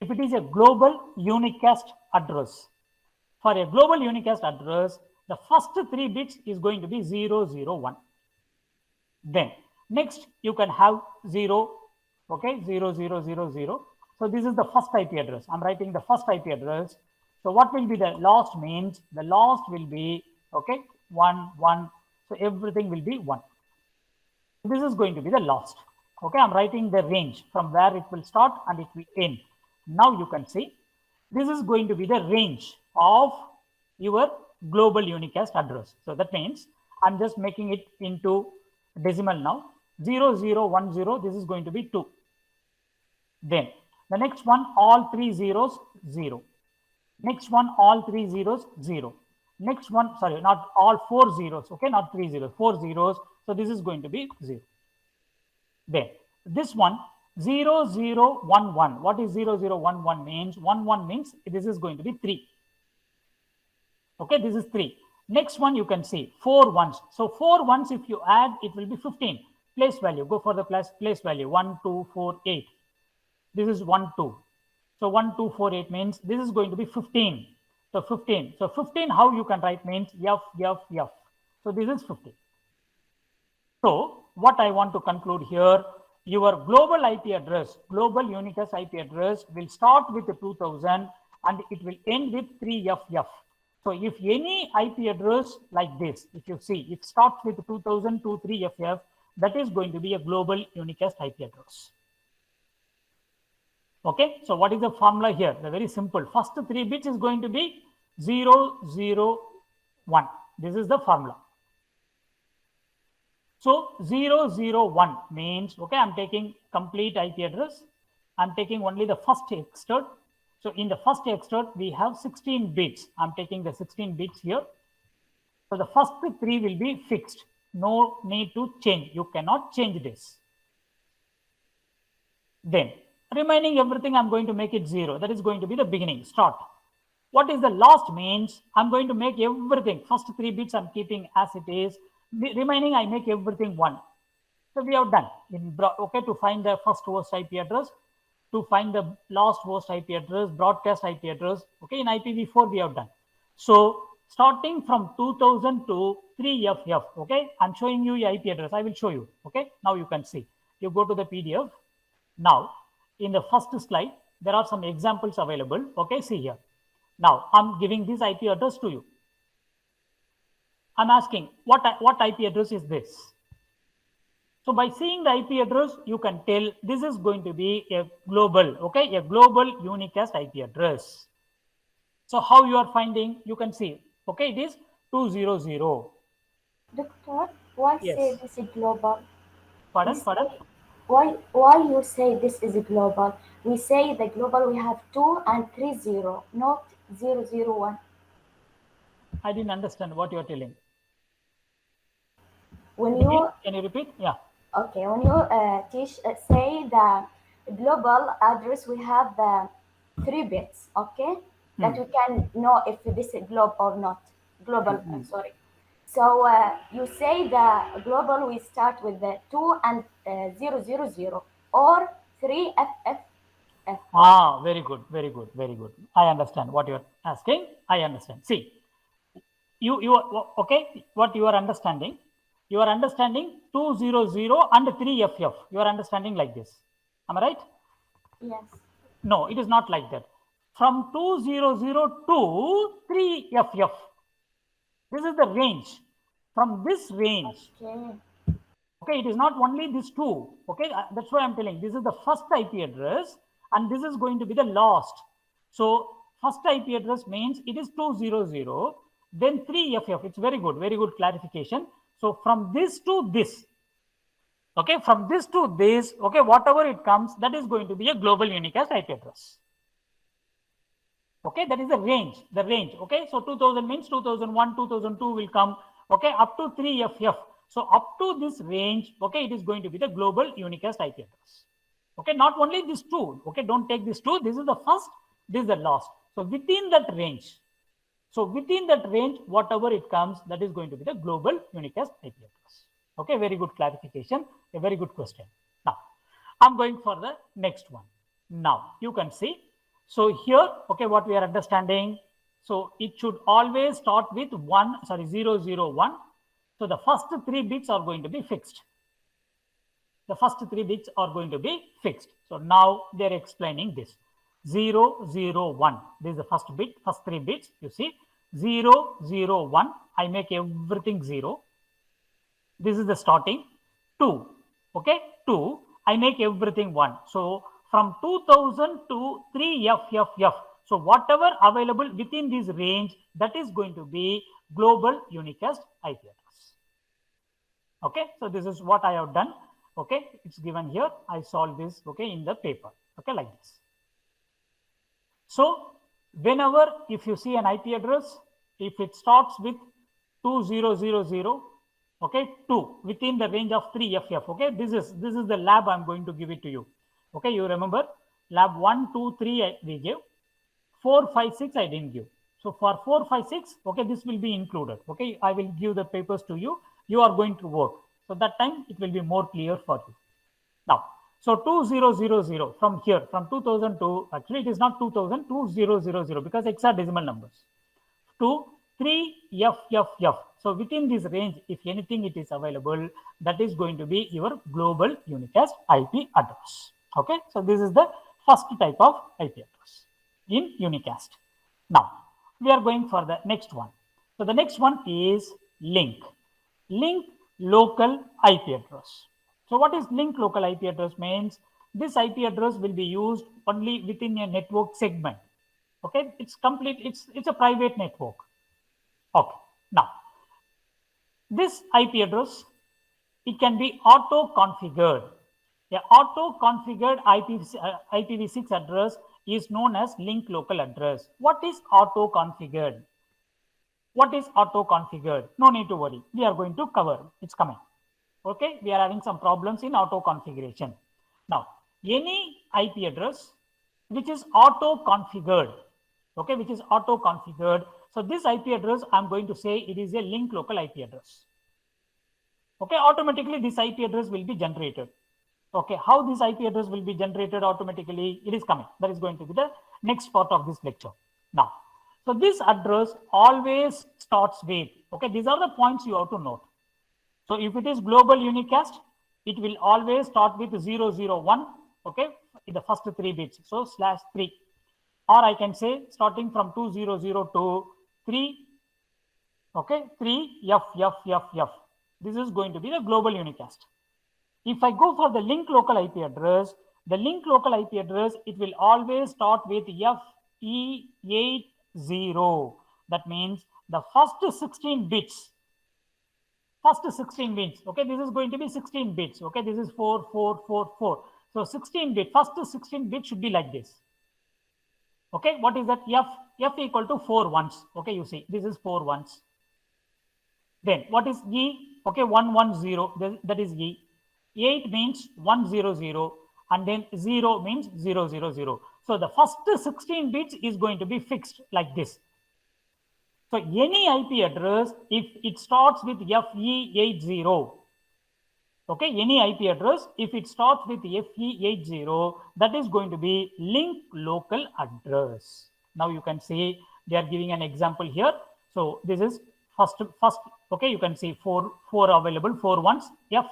If it is a global unicast address, for a global unicast address, the first 3 bits is going to be 0, 0, 1. Then next you can have 0, okay, 0, 0, 0, 0. So this is the first IP address. I'm writing the first IP address. So what will be the last means? The last will be, okay, 1, 1. So everything will be 1. This is going to be the last. Okay, I'm writing the range from where it will start and it will end. Now you can see this is going to be the range of your global unicast address. So that means I'm just making it into decimal now. 0, 0, 1, 0. This is going to be 2. Then the next one, all 3 zeros, 0. Next one, all 3 zeros, 0. Next one, sorry, not all 4 zeros. Okay, not 3 zeros, 4 zeros. So this is going to be 0. Then this one, 0, 0, 1, 1. What is 0, 0, 1, 1 means? 1, 1 means this is going to be 3. Okay, this is 3. Next one you can see 4 ones. So 4 ones, if you add, it will be 15. Place value, go for the place value, 1, 2, 4, 8. This is 1, 2. So 1, 2, 4, 8 means this is going to be 15. So 15. So 15, how you can write means F, F, F. So this is 15. So what I want to conclude here, your global IP address, global unicast IP address will start with 2000 and it will end with 3FF. So if any IP address like this, if you see, it starts with 2000 to 3FF, that is going to be a global unicast IP address. Okay, so what is the formula here? The very simple. First 3 bits is going to be 0, 0, 1. This is the formula. So 0, 0, 1 means, okay, I'm taking complete IP address. I'm taking only the first external. So in the first external, we have 16 bits. I'm taking the 16 bits here. So the first 3 will be fixed. No need to change. You cannot change this. Then remaining everything, I'm going to make it 0. That is going to be the beginning, start. What is the last means? I'm going to make everything. First 3 bits I'm keeping as it is. The remaining, I make everything 1. So we have done. Okay, to find the first host IP address, to find the last host IP address, broadcast IP address. Okay, in IPv4 we have done. So starting from 2000 to 3FF. Okay, I'm showing you the IP address. I will show you. Okay, now you can see. You go to the PDF. Now in the first slide, there are some examples available. Okay, see here. Now I'm giving this IP address to you. I'm asking what IP address is this? So by seeing the IP address, you can tell this is going to be a global, okay, a global unicast IP address. So how you are finding? You can see, okay, it is 200. Doctor, why Yes. say this is global? Pardon? Why you say this is global? We say the global we have 2 and 30, not 001. I didn't understand what you are telling. When you Can you repeat? Yeah. Okay, when you say the global address, we have the 3 bits, okay, that we can know if this is globe or not. Global, sorry. So you say the global we start with the 2 and 000 or 3FF F. Very good, very good, very good. I understand what you're asking. I understand. See, you okay, what you are understanding? You are understanding 200 and 3FF. You are understanding like this. Am I right? Yes. No, it is not like that. From 200 to 3FF. This is the range. From this range, Okay. okay, it is not only this two. Okay, that's why I'm telling. This is the first IP address, and this is going to be the last. So first IP address means it is 200, then 3FF. It's very good clarification. So from this to this, okay, from this to this, okay, whatever it comes, that is going to be a global unicast IP address. Okay, that is the range, okay. So 2000 means 2001, 2002 will come, okay, up to 3FF. So up to this range, okay, it is going to be the global unicast IP address. Okay, not only this two, okay, don't take this two, this is the first, this is the last. So within that range, whatever it comes, that is going to be the global unicast IP address. Okay, very good clarification, a very good question. Now, I'm going for the next one. Now, you can see, so here, okay, what we are understanding, so it should always start with 001. So the first 3 bits are going to be fixed. The first 3 bits are going to be fixed. So now they're explaining this. 001. This is the first bit, first 3 bits. You see, 001. I make everything 0. This is the starting. 2. Okay, 2. I make everything 1. So from 2000 to 3FFF. So whatever available within this range, that is going to be global unicast IP address. Okay, so this is what I have done. Okay, it's given here. I solve this, okay, in the paper. Okay, like this. So whenever, if you see an IP address, if it starts with 2000, okay, 2 within the range of 3FF. Okay, this is the lab I'm going to give it to you. Okay, you remember lab 1, 2, 3 we gave, 4, 5, 6 I didn't give. So for 4, 5, 6, okay, this will be included. Okay, I will give the papers to you. You are going to work. So that time it will be more clear for you. Now, so 2000 from here, from 2000 to, actually it is not 2000, 2000 because hexadecimal numbers, to 3FFF. So within this range, if anything it is available, that is going to be your global unicast IP address. Okay, so this is the first type of IP address in unicast. Now we are going for the next one. So the next one is link local IP address. So what is link local IP address means? This IP address will be used only within a network segment. Okay, it's complete, it's a private network. Okay, now this IP address, it can be auto configured. A auto configured IPv6 address is known as link local address. What is auto configured? What is auto configured? No need to worry, we are going to cover, it's coming. Okay, we are having some problems in auto configuration. Now, any IP address which is auto configured, okay, which is auto configured. So this IP address, I'm going to say it is a link local IP address. Okay, automatically this IP address will be generated. Okay, how this IP address will be generated automatically? It is coming. That is going to be the next part of this lecture. Now, so this address always starts with, okay, these are the points you have to note. So if it is global unicast, it will always start with 001, okay, in the first 3 bits. So /3, or I can say starting from 200 to 3, okay, 3FFFF. This is going to be the global unicast. If I go for the link local IP address, the link local IP address, it will always start with FE80. That means the first 16 bits. First 16 bits, okay, this is going to be 16 bits, okay, this is 4, 4, 4, 4. So 16 bit, first 16 bits should be like this. Okay, what is that? F equal to 4 ones. Okay, you see, this is 4 ones. Then what is E? Okay, 110, that is E. 8 means 100, and then 0 means 000. So the first 16 bits is going to be fixed like this. So any IP address, if it starts with FE80, Okay, any IP address, if it starts with FE80, that is going to be link local address. Now you can see they are giving an example here. So this is first, okay, you can see four available, 4 ones, F,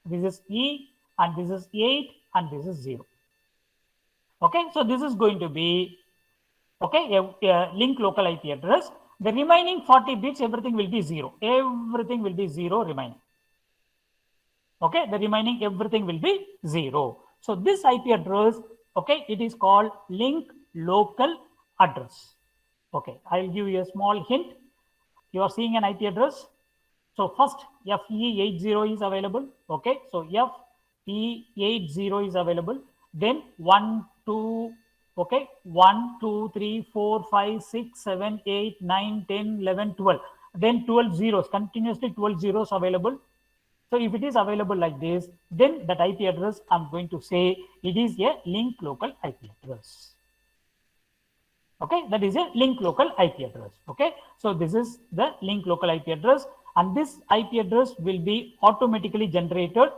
this is E, and this is 8, and this is 0. Okay, so this is going to be, okay, a link local IP address. The remaining 40 bits, everything will be 0. Everything will be 0 remaining. Okay, the remaining everything will be 0. So this IP address, okay, it is called link local address. Okay, I'll give you a small hint. You are seeing an IP address. So first FE80 is available. Okay, so FE80 is available. Then 1, 2, okay, 1, 2, 3, 4, 5, 6, 7, 8, 9, 10, 11, 12. Then 12 zeros, continuously 12 zeros available. So if it is available like this, then that IP address, I'm going to say it is a link local IP address. Okay, that is a link local IP address. Okay, so this is the link local IP address, and this IP address will be automatically generated.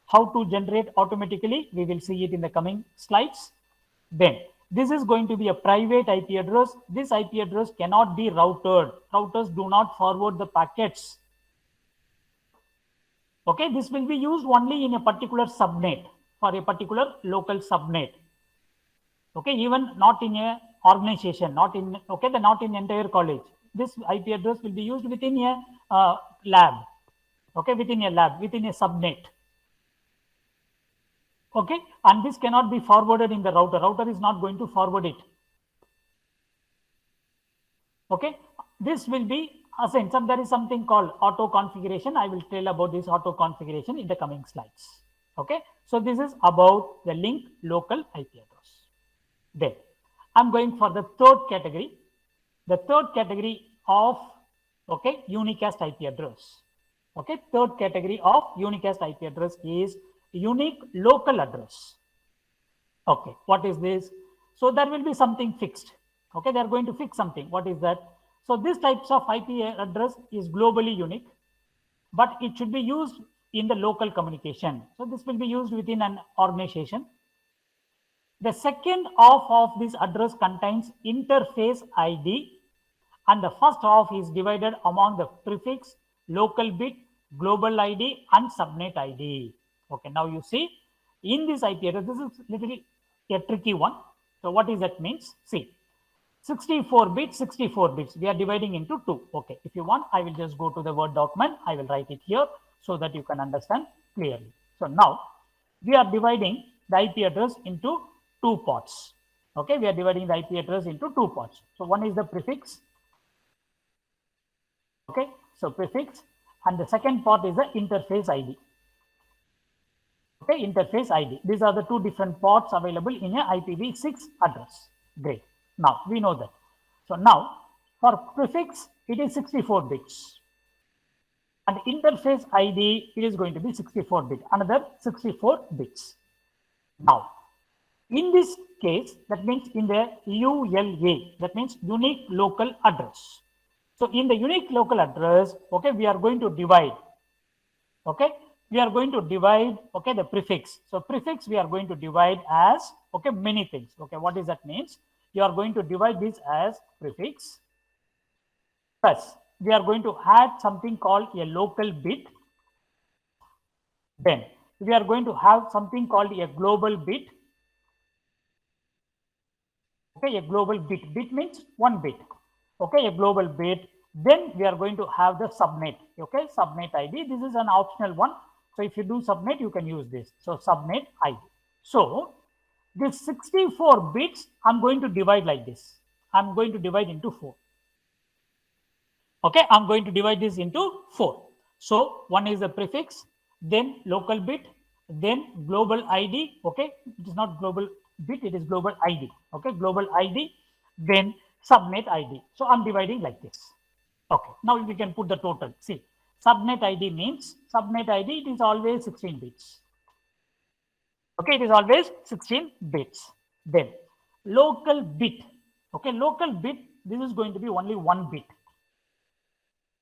How to generate automatically? We will see it in the coming slides. Then this is going to be a private IP address. This IP address cannot be routed. Routers do not forward the packets. Okay, this will be used only in a particular subnet, for a particular local subnet. Okay, even not in a organization, not in, okay, not in entire college. This IP address will be used within a lab. Okay, within a lab, within a subnet. Okay, and this cannot be forwarded in the router. Router is not going to forward it. Okay, this will be assigned. So there is something called auto configuration. I will tell about this auto configuration in the coming slides. Okay, so this is about the link local IP address. Then I'm going for the third category. The third category of, okay, unicast IP address. Okay, third category of unicast IP address is unique local address. Okay, what is this? So there will be something fixed. Okay, they are going to fix something. What is that? So this types of IP address is globally unique, but it should be used in the local communication. So this will be used within an organization. The second half of this address contains interface ID, and the first half is divided among the prefix, local bit, global ID, and subnet ID. Okay, now you see in this IP address, this is little a tricky one. So what is that means? See, 64 bits, 64 bits. We are dividing into 2. Okay, if you want, I will just go to the Word document. I will write it here so that you can understand clearly. So now we are dividing the IP address into 2 parts. Okay, we are dividing the IP address into 2 parts. So one is the prefix. Okay, so prefix, and the second part is the interface ID. Okay, interface ID. These are the 2 different parts available in a IPv6 address. Great. Now we know that. So now for prefix, it is 64 bits. And interface ID, it is going to be 64 bit, another 64 bits. Now, in this case, that means in the ULA, that means unique local address. So in the unique local address, okay, we are going to divide. Okay, we are going to divide, okay, the prefix. So prefix we are going to divide as, okay, many things. Okay, what does that means? You are going to divide this as prefix, plus we are going to add something called a local bit. Then we are going to have something called a global bit. Okay, a global bit. Bit means 1 bit. Okay, a global bit. Then we are going to have the subnet. Okay, subnet ID. This is an optional one. So if you do subnet, you can use this. So subnet ID. So this 64 bits, I'm going to divide like this. I'm going to divide into 4. Okay, I'm going to divide this into 4. So one is the prefix, then local bit, then global ID. Okay, it is not global bit, it is global ID. Okay, global ID, then subnet ID. So I'm dividing like this. Okay, now we can put the total. See, subnet ID means, subnet ID, it is always 16 bits. Okay, it is always 16 bits. Then local bit. Okay, local bit, this is going to be only 1 bit.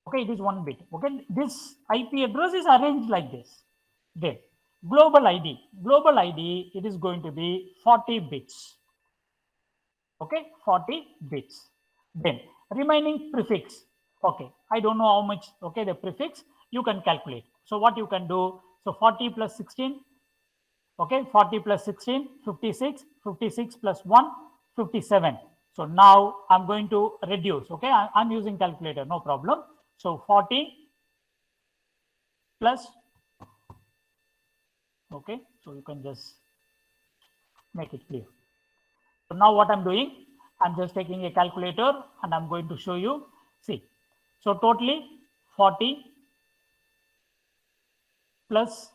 Okay, it is 1 bit. Okay, this IP address is arranged like this. Then global ID. Global ID, it is going to be 40 bits. Okay, 40 bits. Then remaining prefix. Okay, I don't know how much. Okay, the prefix you can calculate. So what you can do? So 40 plus 16. Okay, 40 plus 16, 56. 56 plus 1, 57. So now I'm going to reduce. Okay, I'm using calculator, no problem. So 40 plus. Okay, so you can just make it clear. So now what I'm doing, I'm just taking a calculator and I'm going to show you. See, so totally 40 plus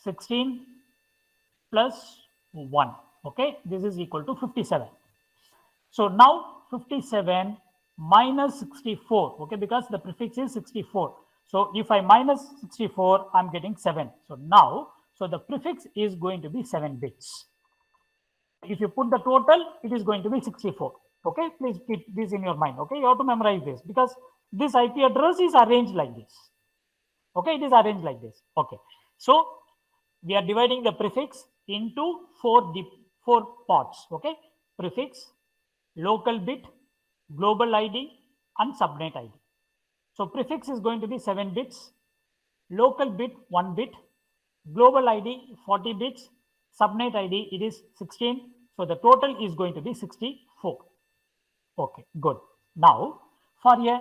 16 plus 1. Okay, this is equal to 57. So now 57 minus 64. Okay, because the prefix is 64. So if I minus 64, I'm getting 7. So now, so the prefix is going to be 7 bits. If you put the total, it is going to be 64. Okay, please keep this in your mind. Okay, you have to memorize this because this IP address is arranged like this. Okay, it is arranged like this. Okay, so we are dividing the prefix into four parts. Okay, prefix, local bit, global ID, and subnet ID. So prefix is going to be 7 bits, local bit 1 bit, global ID 40 bits, subnet ID it is 16. So the total is going to be 64. Okay, good. Now for a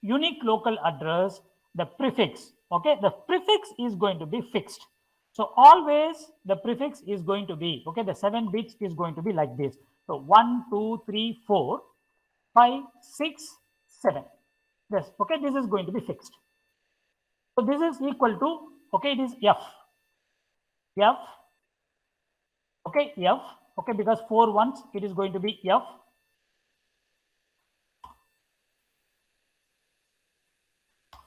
unique local address, the prefix, okay, the prefix is going to be fixed. So always the prefix is going to be, okay, the 7 bits is going to be like this. So 1, 2, 3, 4, 5, 6, 7. Yes, okay, this is going to be fixed. So this is equal to, okay, it is F, okay, F, okay, because 4 ones, it is going to be F.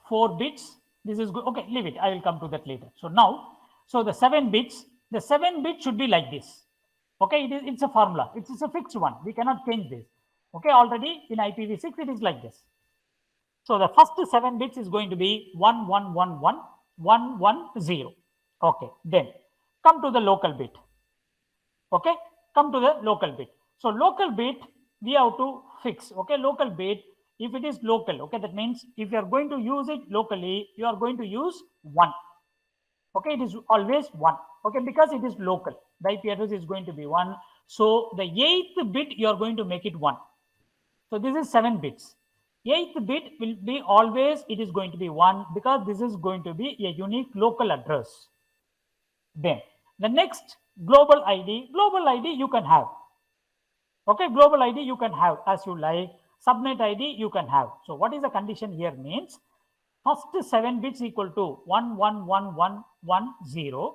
Four bits, this is good. Okay, leave it. I will come to that later. So now, so the 7 bits should be like this. Okay, it's a formula. It's a fixed one. We cannot change this. Okay, already in IPv6 it is like this. So the first 7 bits is going to be 1111 110. Okay, then come to the local bit. Okay, come to the local bit. So local bit we have to fix. Okay, local bit, if it is local, okay, that means if you are going to use it locally, you are going to use 1. Okay, it is always 1. Okay, because it is local, the IP address is going to be 1. So the 8th bit you are going to make it 1. So this is 7 bits. 8th bit will be always, it is going to be 1 because this is going to be a unique local address. Then the next global ID you can have. Okay, global ID you can have as you like. Subnet ID you can have. So what is the condition here means first 7 bits equal to 111110.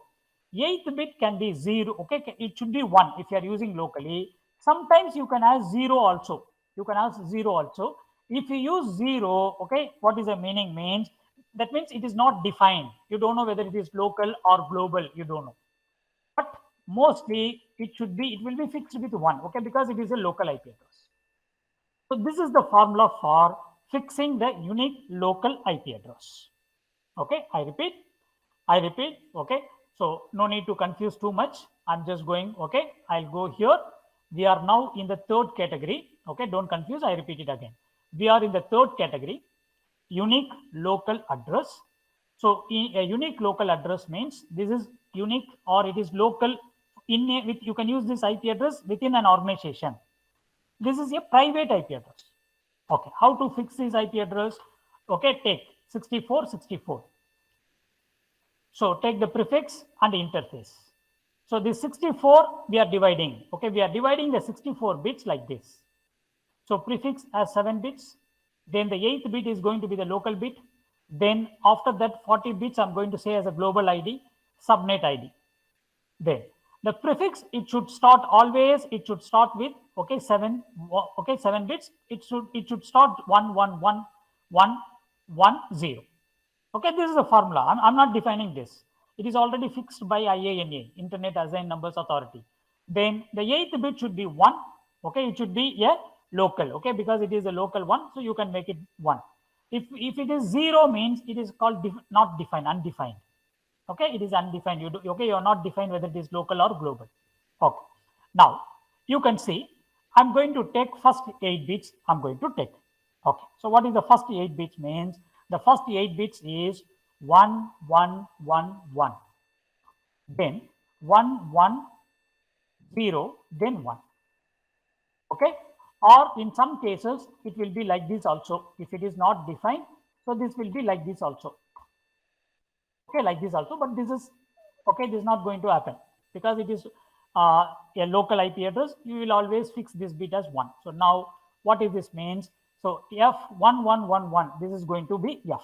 8th bit can be 0. Okay, it should be 1 if you are using locally. Sometimes you can have 0 also. You can have 0 also. If you use 0, okay, what is the meaning means? That means it is not defined. You don't know whether it is local or global. You don't know. But mostly it will be fixed with 1. Okay, because it is a local IP address. So this is the formula for fixing the unique local IP address. Okay, I repeat. Okay, so no need to confuse too much. I'm just going. Okay, I'll go here. We are now in the third category. Okay, don't confuse. I repeat it again. We are in the third category, unique local address. So a unique local address means this is unique or it is local in a, with, you can use this IP address within an organization. This is a private IP address. Okay, how to fix this IP address? Okay, take 6464. So take the prefix and the interface. So this 64 we are dividing. Okay, we are dividing the 64 bits like this. So prefix has 7 bits. Then the 8th bit is going to be the local bit. Then after that 40 bits I'm going to say as a global ID, subnet ID. Then the prefix, it should start always, it should start with, okay, 7 bits. It should start 111110. Okay, this is the formula. I'm not defining this. It is already fixed by IANA, Internet Assigned Numbers Authority. Then the 8th bit should be 1. Okay, it should be a local. Okay, because it is a local one, so you can make it 1. If it is 0 means it is called not defined, undefined. Okay, it is undefined. You are not defined whether it is local or global. Okay. Now you can see I'm going to take first 8 bits. I'm going to take. Okay. So what is the first 8 bits means? The first 8 bits is 1 1 1 1. Then 1 1 0, then 1. Okay. Or in some cases it will be like this also. If it is not defined, so this will be like this also. Okay, like this also, but this is okay. This is not going to happen because it is a local IP address. You will always fix this bit as 1. So now what is this means? So F1111, this is going to be F.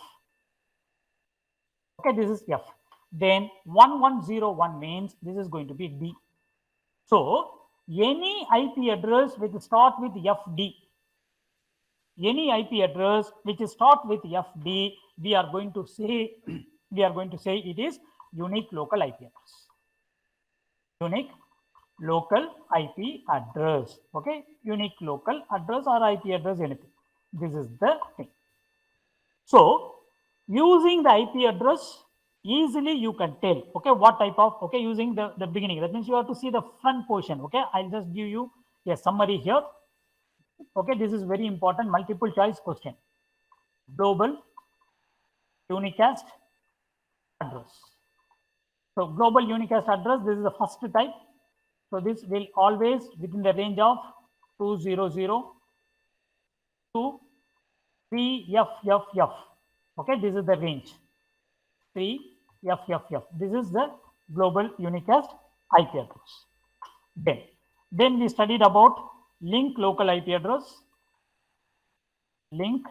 Okay, this is F. Then 1101 means this is going to be D. So any IP address which start with FD, any IP address which start with FD, we are going to say it is unique local IP address. Unique local IP address. Okay, unique local address or IP address, anything. This is the thing. So using the IP address, easily you can tell, okay, what type of, okay, using the beginning. That means you have to see the front portion. Okay, I'll just give you a summary here. Okay, this is very important multiple choice question. Global unicast address. So global unicast address, this is the first type. So this will always within the range of 200 to 3FFF. Okay, this is the range 3FFF. This is the global unicast IP address. Then we studied about link local IP address, link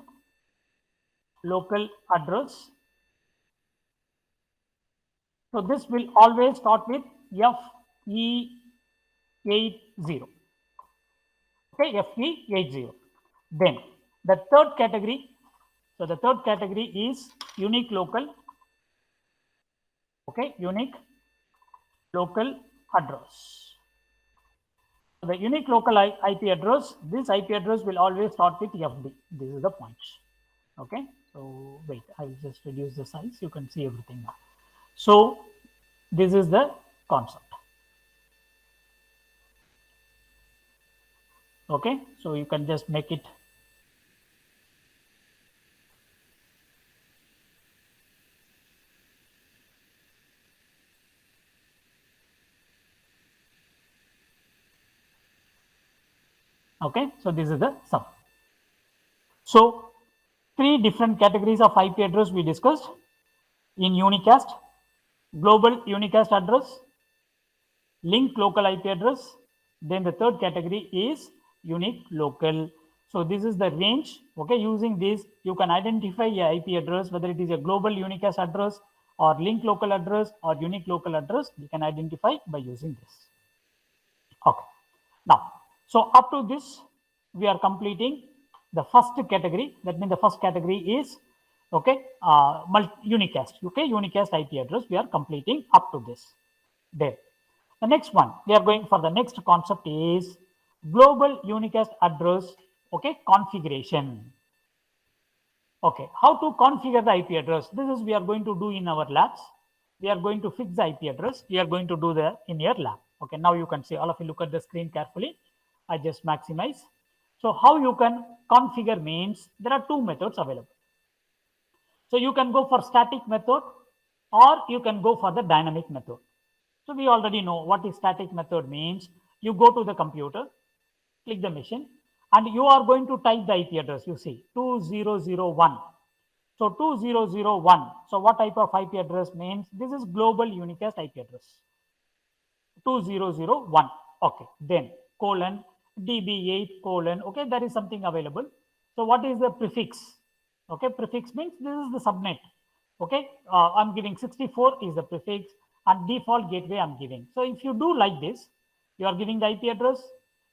local address. So this will always start with FE80. Okay, FE80. Then the third category, so the third category is unique local. Okay, unique local address. So the unique local IP address, this IP address will always start with FD. This is the point. Okay, so wait, I will just reduce the size. You can see everything now. So this is the concept. Okay, so you can just make it. Okay, so this is the sum. So 3 different categories of IP address we discussed in unicast: global unicast address, link local IP address. Then the third category is unique local. So this is the range. Okay, using this you can identify a IP address, whether it is a global unicast address or link local address or unique local address. You can identify by using this. Okay, now so up to this we are completing the first category. That means the first category is okay, unicast. Okay, unicast IP address we are completing up to this. There. The next one we are going for, the next concept is global unicast address. Okay, configuration. Okay, how to configure the IP address? This is we are going to do in our labs. We are going to fix the IP address. We are going to do the in your lab. Okay, now you can see, all of you look at the screen carefully. I just maximize. So how you can configure means there are 2 methods available. So you can go for static method or you can go for the dynamic method. So we already know what is static method means. You go to the computer, click the machine, and you are going to type the IP address. You see 2001. So 2001. So what type of IP address means? This is global unicast IP address. 2001. Okay, then colon DB8 colon. Okay, there is something available. So what is the prefix? Okay, prefix means this is the subnet. Okay, I'm giving 64 is the prefix and default gateway I'm giving. So if you do like this, you are giving the IP address,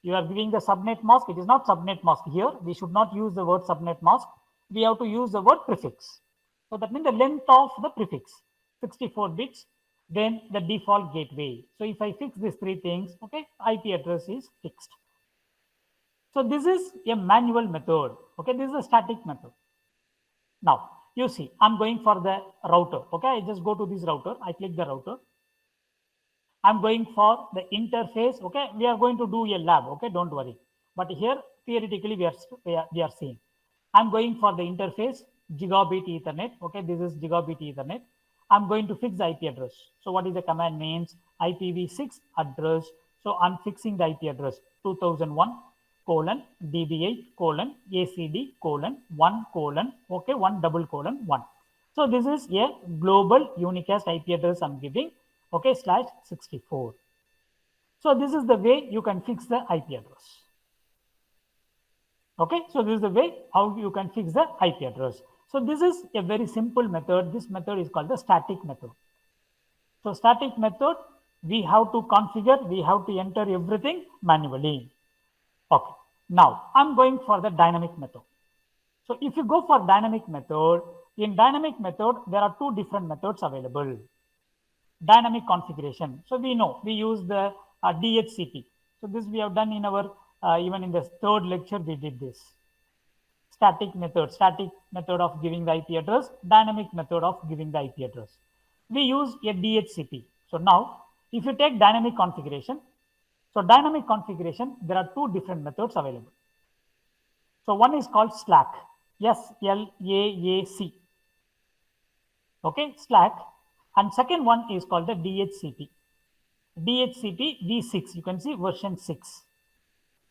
you are giving the subnet mask. It is not subnet mask here. We should not use the word subnet mask. We have to use the word prefix. So that means the length of the prefix, 64 bits, then the default gateway. So if I fix these 3 things, okay, IP address is fixed. So this is a manual method. Okay, this is a static method. Now, You see, I'm going for the router. Okay, I just go to this router. I click the router. I'm going for the interface. Okay, we are going to do a lab. Okay, don't worry. But here, theoretically, we are seeing. I'm going for the interface, gigabit Ethernet. Okay, this is gigabit Ethernet. I'm going to fix the IP address. So what is the command means? IPv6 address. So I'm fixing the IP address 2001 colon db8 colon acd colon 1 colon, okay, 1 double colon 1. So this is a global unicast IP address I'm giving, okay, /64. So this is the way you can fix the IP address. Okay, so this is the way how you can fix the IP address. So this is a very simple method. This method is called the static method. So static method, we have to configure, we have to enter everything manually. Okay, now I'm going for the dynamic method. So if you go for dynamic method, in dynamic method, there are two different methods available. Dynamic configuration. So we know we use the DHCP. So this we have done in our, even in the third lecture, we did this. Static method of giving the IP address, dynamic method of giving the IP address. We use a DHCP. So now, if you take dynamic configuration, so dynamic configuration, there are two different methods available. So one is called SLAAC, SLAAC. Okay, SLAAC. And second one is called the DHCP. DHCP v6, you can see version 6.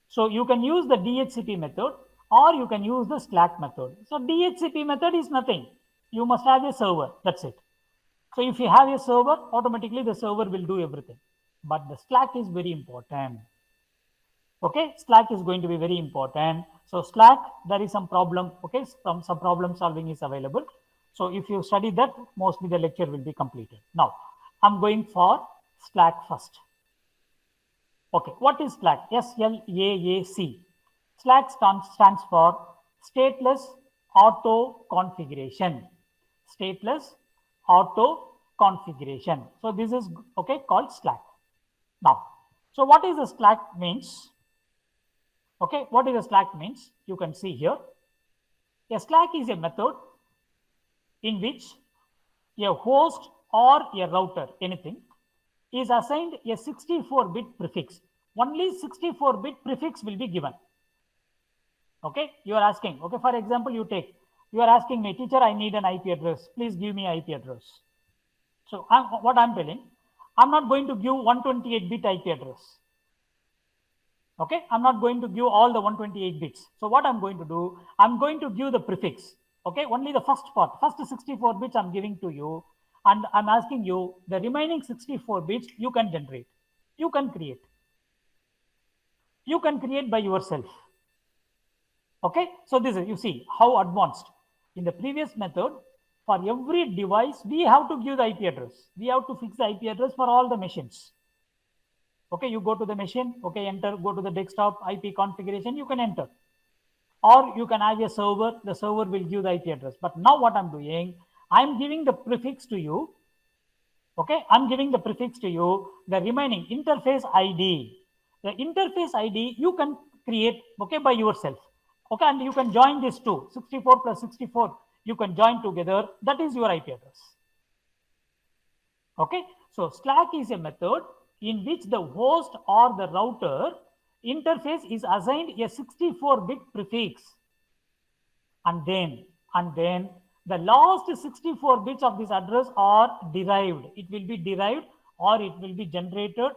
So you can use the DHCP method or you can use the SLAAC method. So DHCP method is nothing. You must have a server, that's it. So if you have a server, automatically the server will do everything. But the SLAAC is very important. Okay, SLAAC is going to be very important. So SLAAC, there is some problem, okay, some problem solving is available. So if you study that, mostly the lecture will be completed. Now, I'm going for SLAAC first. Okay, what is SLAAC? SLAAC. SLAAC stands for Stateless Auto Configuration. Stateless Auto Configuration. So this is, okay, called SLAAC. Now, so what is the SLAAC means? Okay, what is a SLAAC means? You can see here. A SLAAC is a method in which a host or a router, anything, is assigned a 64-bit prefix. Only 64-bit prefix will be given. Okay, you are asking, okay, for example, you are asking me, teacher, I need an IP address. Please give me IP address. So what I'm telling, I'm not going to give 128-bit IP address. Okay, I'm not going to give all the 128 bits. So what I'm going to do, I'm going to give the prefix. Okay, only the first part, first 64 bits I'm giving to you, and I'm asking you the remaining 64 bits you can generate, you can create. You can create by yourself. Okay, so this is, you see how advanced. In the previous method, for every device, we have to give the IP address. We have to fix the IP address for all the machines. Okay, you go to the machine, okay, enter, go to the desktop, IP configuration, you can enter. Or you can have a server, the server will give the IP address. But now what I'm doing, I'm giving the prefix to you. Okay, I'm giving the prefix to you, the remaining interface ID. The interface ID you can create, okay, by yourself. Okay, and you can join this too, 64 plus 64, you can join together, that is your IP address. Okay, so SLAAC is a method in which the host or the router interface is assigned a 64-bit prefix, and then the last 64 bits of this address are derived. It will be derived, or it will be generated,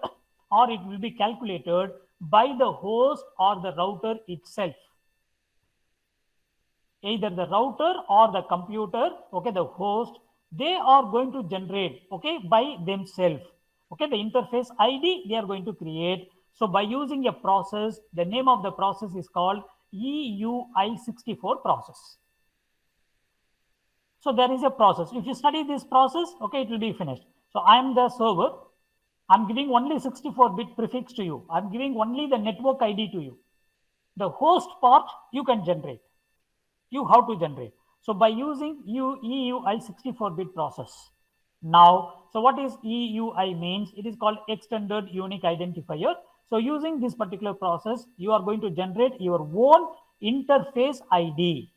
or it will be calculated by the host or the router itself. Either the router or the computer, okay, the host, they are going to generate, okay, by themselves. Okay, the interface ID they are going to create. So by using a process, the name of the process is called EUI64 process. So there is a process. If you study this process, okay, it will be finished. So I am the server. I'm giving only 64-bit prefix to you. I'm giving only the network ID to you. The host part you can generate. You have to generate. So by using EUI 64-bit process. Now, so what is EUI means? It is called extended unique identifier. So using this particular process, you are going to generate your own interface ID.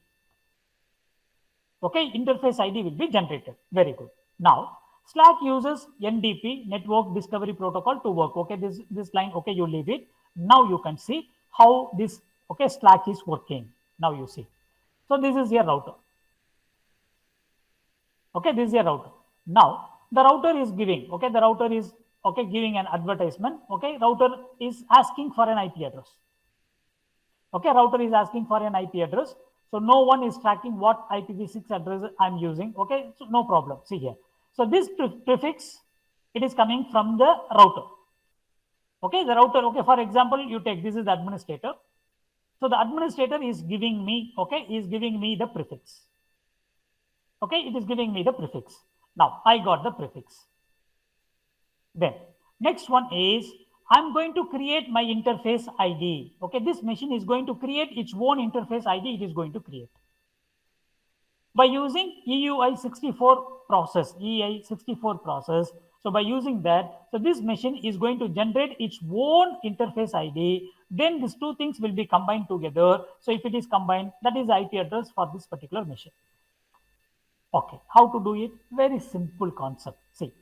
Okay, interface ID will be generated. Very good. Now, Slack uses NDP, Network Discovery Protocol, to work. Okay, this line, okay, you leave it. Now you can see how this, okay, Slack is working. Now you see. So this is your router. Okay, this is your router. Now the router is giving, okay, the router is, okay, giving an advertisement. Okay, router is asking for an IP address. Okay, router is asking for an IP address. So no one is tracking what IPv6 address I'm using. Okay, so no problem. See here. So this prefix, it is coming from the router. Okay, the router, okay, for example, you take, this is the administrator. So the administrator is giving me, okay, is giving me the prefix. Okay, it is giving me the prefix. Now I got the prefix. Then next one is, I'm going to create my interface ID. Okay, this machine is going to create its own interface ID. It is going to create by using EUI64 process, EI64 process. So by using that, so this machine is going to generate its own interface ID. Then these two things will be combined together. So if it is combined, that is the IP address for this particular machine. Okay, how to do it? Very simple concept. See,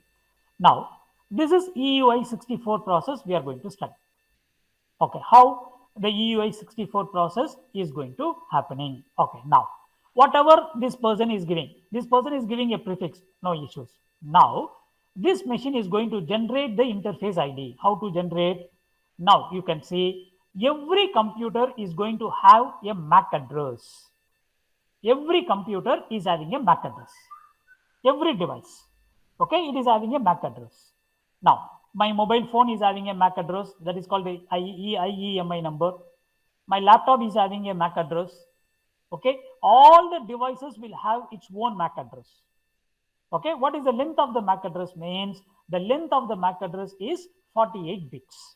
now this is EUI64 process we are going to study. Okay, how the EUI64 process is going to happening. Okay, now whatever this person is giving a prefix, no issues. Now this machine is going to generate the interface ID. How to generate? Now you can see every computer is going to have a MAC address. Every computer is having a MAC address. Every device, okay, it is having a MAC address. Now my mobile phone is having a MAC address, that is called the IEMI number. My laptop is having a MAC address. Okay, all the devices will have its own MAC address. Okay, what is the length of the MAC address? Means the length of the MAC address is 48 bits.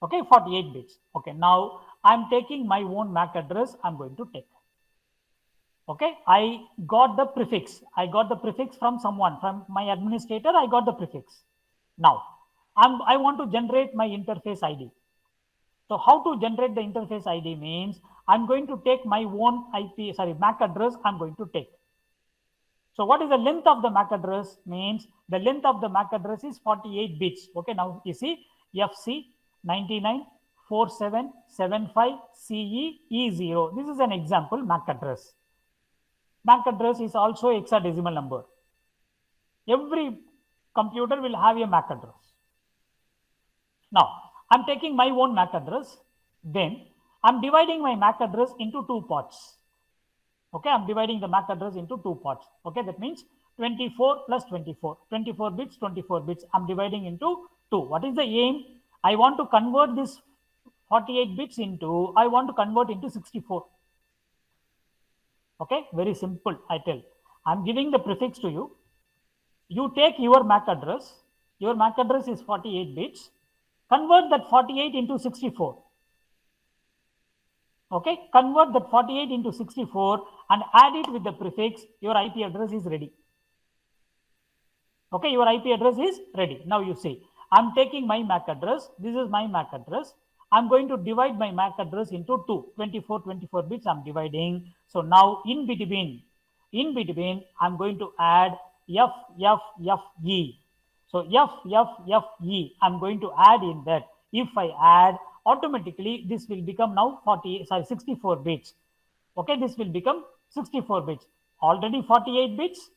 Okay, 48 bits. Okay, now I'm taking my own MAC address. I'm going to take. Okay, I got the prefix. I got the prefix from someone, from my administrator. I got the prefix. Now I want to generate my interface ID. So how to generate the interface ID means I'm going to take my own MAC address. I'm going to take. So what is the length of the MAC address? Means the length of the MAC address is 48 bits. Okay, now you see FC 994775CE E0. This is an example MAC address. MAC address is also hexadecimal number. Every computer will have a MAC address. Now I'm taking my own MAC address. Then I'm dividing my MAC address into two parts. Okay, I'm dividing the MAC address into two parts. Okay, that means 24 plus 24, 24 bits, 24 bits. I'm dividing into two. What is the aim? I want to convert this 48 bits into, I want to convert into 64. Okay, very simple. I tell, I'm giving the prefix to you. You take your MAC address. Your MAC address is 48 bits. Convert that 48 into 64. Okay, convert that 48 into 64 and add it with the prefix. Your IP address is ready. Okay, your IP address is ready. Now you see, I'm taking my MAC address. This is my MAC address. I'm going to divide my MAC address into two, 24 bits I'm dividing. So now in between, I'm going to add FFFE. So FFFE, I'm going to add in that. If I add, automatically this will become now 64 bits. Okay, this will become 64 bits. Already 48 bits.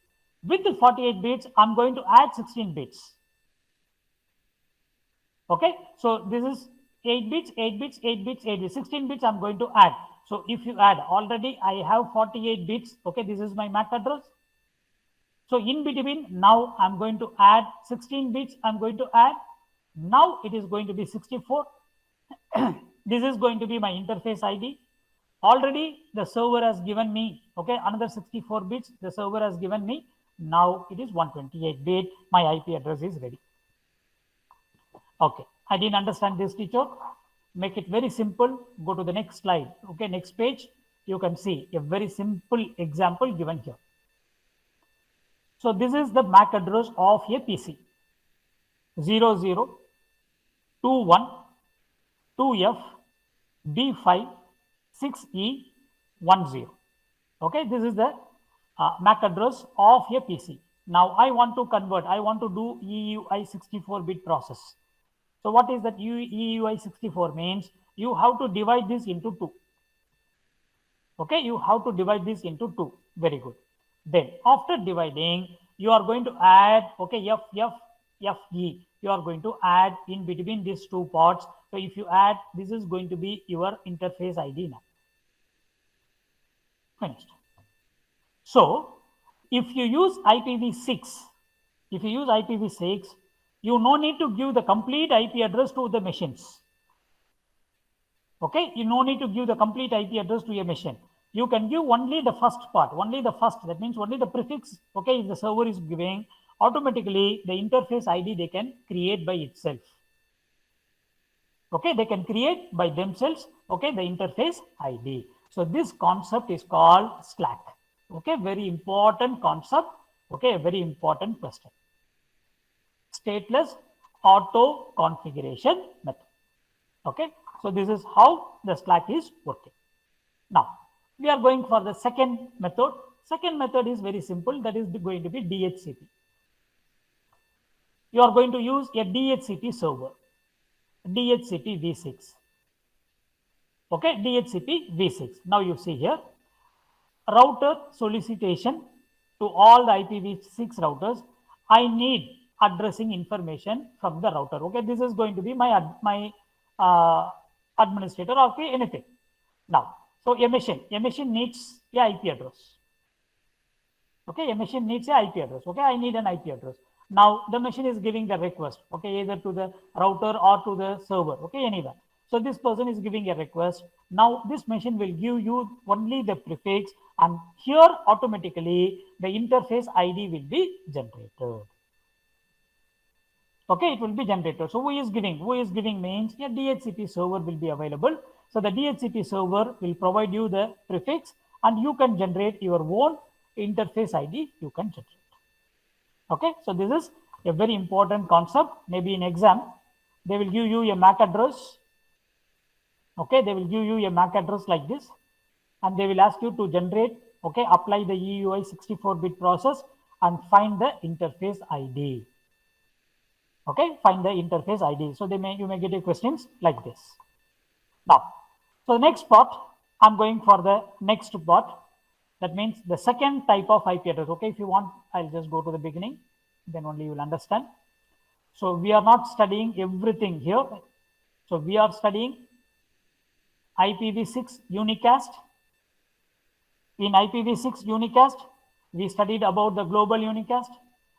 With the 48 bits, I'm going to add 16 bits. Okay, so this is 8 bits, 8 bits, 8 bits, 8 bits, 16 bits I'm going to add. So if you add, already I have 48 bits. Okay, this is my MAC address. So in between, now I'm going to add 16 bits. I'm going to add. Now it is going to be 64. This is going to be my interface ID. Already the server has given me, okay, another 64 bits. The server has given me. Now it is 128 bit. My IP address is ready. Okay, I didn't understand this, teacher. Make it very simple. Go to the next slide. Okay, next page. You can see a very simple example given here. So this is the MAC address of a PC. 0021 2F B5 6E10. Okay, this is the MAC address of a PC. Now I want to convert, I want to do EUI 64-bit process. So what is that EUI 64 means? You have to divide this into 2. Okay, you have to divide this into 2. Very good. Then after dividing, you are going to add, okay, FE. You are going to add in between these two parts. So if you add, this is going to be your interface ID now. Finished. So if you use IPv6, you no need to give the complete IP address to the machines. Okay, you no need to give the complete IP address to a machine. You can give only the first part, that means only the prefix. Okay, if the server is giving, automatically the interface ID they can create by itself. Okay, they can create by themselves, okay, the interface ID. So this concept is called Slack. Okay, very important concept. Okay, very important question. Stateless auto configuration method. Okay, so this is how the Slack is working. Now we are going for the second method. Second method is very simple, that is going to be DHCP. You are going to use a DHCP server, DHCP v6. Okay, DHCP v6. Now you see here, router solicitation to all the IPv6 routers. I need addressing information from the router. Okay, this is going to be my administrator. Okay, anything. Now, so a machine needs a IP address. Okay, a machine needs a IP address. Okay, I need an IP address. Now the machine is giving the request. Okay, either to the router or to the server. Okay, anywhere. So this person is giving a request. Now this machine will give you only the prefix, and here automatically the interface ID will be generated. Okay, it will be generated. So who is giving? Who is giving means a DHCP server will be available. So the DHCP server will provide you the prefix, and you can generate your own interface ID. You can generate. Okay, so this is a very important concept. Maybe in exam, they will give you a MAC address. Okay, they will give you a MAC address like this, and they will ask you to generate, okay, apply the EUI 64-bit process and find the interface ID. Okay, find the interface ID. So you may get a questions like this. Now, so the next part, I'm going for the next part. That means the second type of IP address. Okay, if you want, I'll just go to the beginning, then only you will understand. So we are not studying everything here. So we are studying IPv6 Unicast. In IPv6 Unicast, we studied about the global unicast,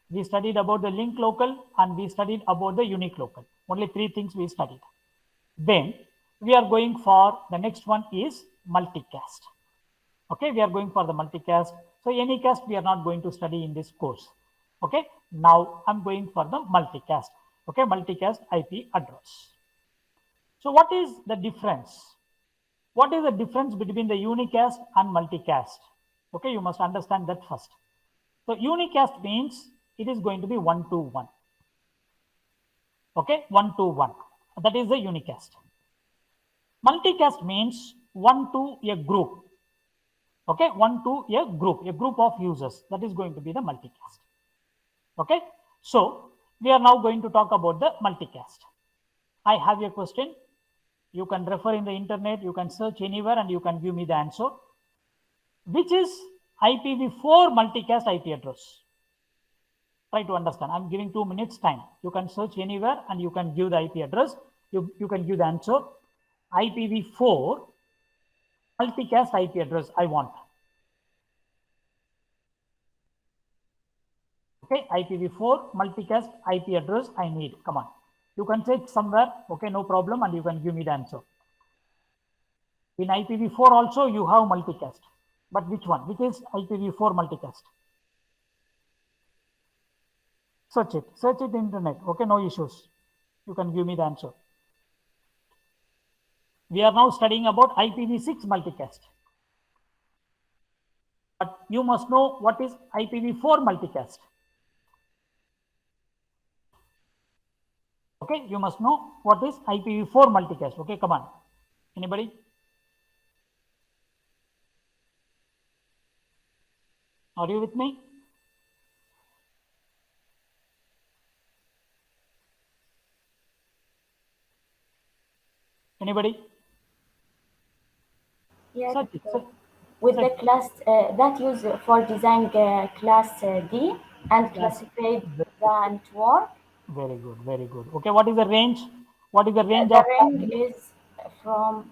we studied about the link local, and we studied about the unique local. Only 3 things we studied. Then we are going for the next one is multicast. Okay, we are going for the multicast. So Unicast we are not going to study in this course. Okay, now I'm going for the multicast. Okay, multicast IP address. So what is the difference? What is the difference between the unicast and multicast? Okay, you must understand that first. So unicast means it is going to be 1-to-1. Okay, 1-to-1. That is the unicast. Multicast means 1 to a group. Okay, 1 to a group of users. That is going to be the multicast. Okay, so we are now going to talk about the multicast. I have a question. You can refer in the internet, you can search anywhere, and you can give me the answer. Which is IPv4 multicast IP address? Try to understand. I'm giving 2 minutes time. You can search anywhere and you can give the IP address. You can give the answer. IPv4 multicast IP address I want. Okay, IPv4 multicast IP address I need. Come on. You can search somewhere, okay, no problem, and you can give me the answer. In IPv4 also you have multicast, but which one? Which is IPv4 multicast? Search it internet, okay, no issues. You can give me the answer. We are now studying about IPv6 multicast. But you must know what is IPv4 multicast. Okay, you must know what is IPv4 multicast. Okay, come on. Anybody? Are you with me? Anybody? Yeah, Search it. doctor. With the Search. class that use for design class D and Class. classified Very the network. very good. Very good. Okay. What is the range? What is the range The of range is from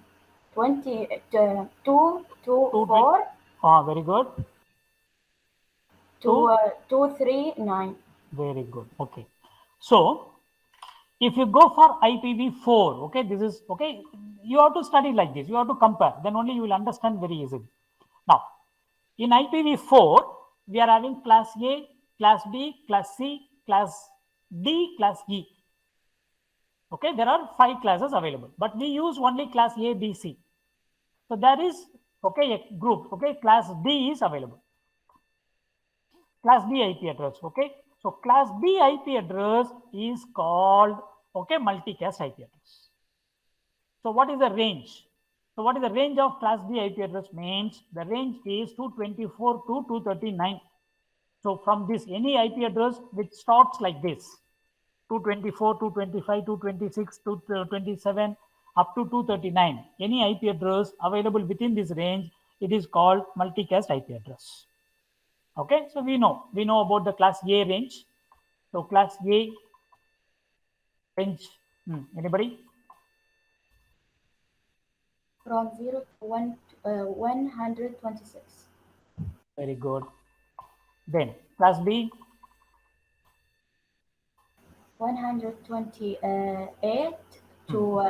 20 to 220? 4 Very good. to Two. 239. Very good. Okay. So if you go for IPv4, okay, this is okay. You have to study like this. You have to compare. Then only you will understand very easily. Now, in IPv4, we are having class A, class B, class C, class D, class E. Okay, there are 5 classes available, but we use only class A, B, C. So there is okay a group. Okay, class D is available. Class B IP address. Okay, so class B IP address is called okay multicast IP address. So what is the range? So what is the range of class B IP address means the range is 224 to 239. So from this any IP address which starts like this 224, 225, 226, 227 up to 239 any IP address available within this range it is called multicast IP address. Okay, so we know about the class A range. So class A range, anybody? From 0 to 126. Very good. Then class B, 128 to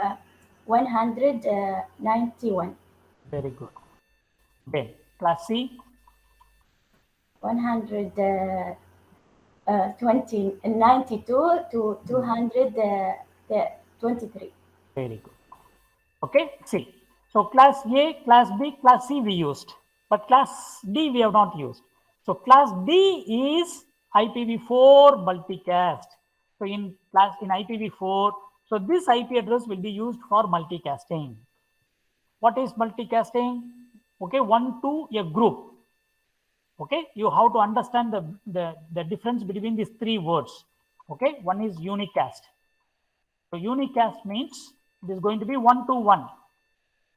191. very good. Then class C, 92 to 223. very good. Okay, C. So class A, class B, class C we used, but class D we have not used. So class D is IPv4 multicast. So in IPv4, so this IP address will be used for multicasting. What is multicasting? Okay, one to a group. Okay, you have to understand the difference between these 3 words. Okay, one is unicast. So unicast means it is going to be 1 to 1.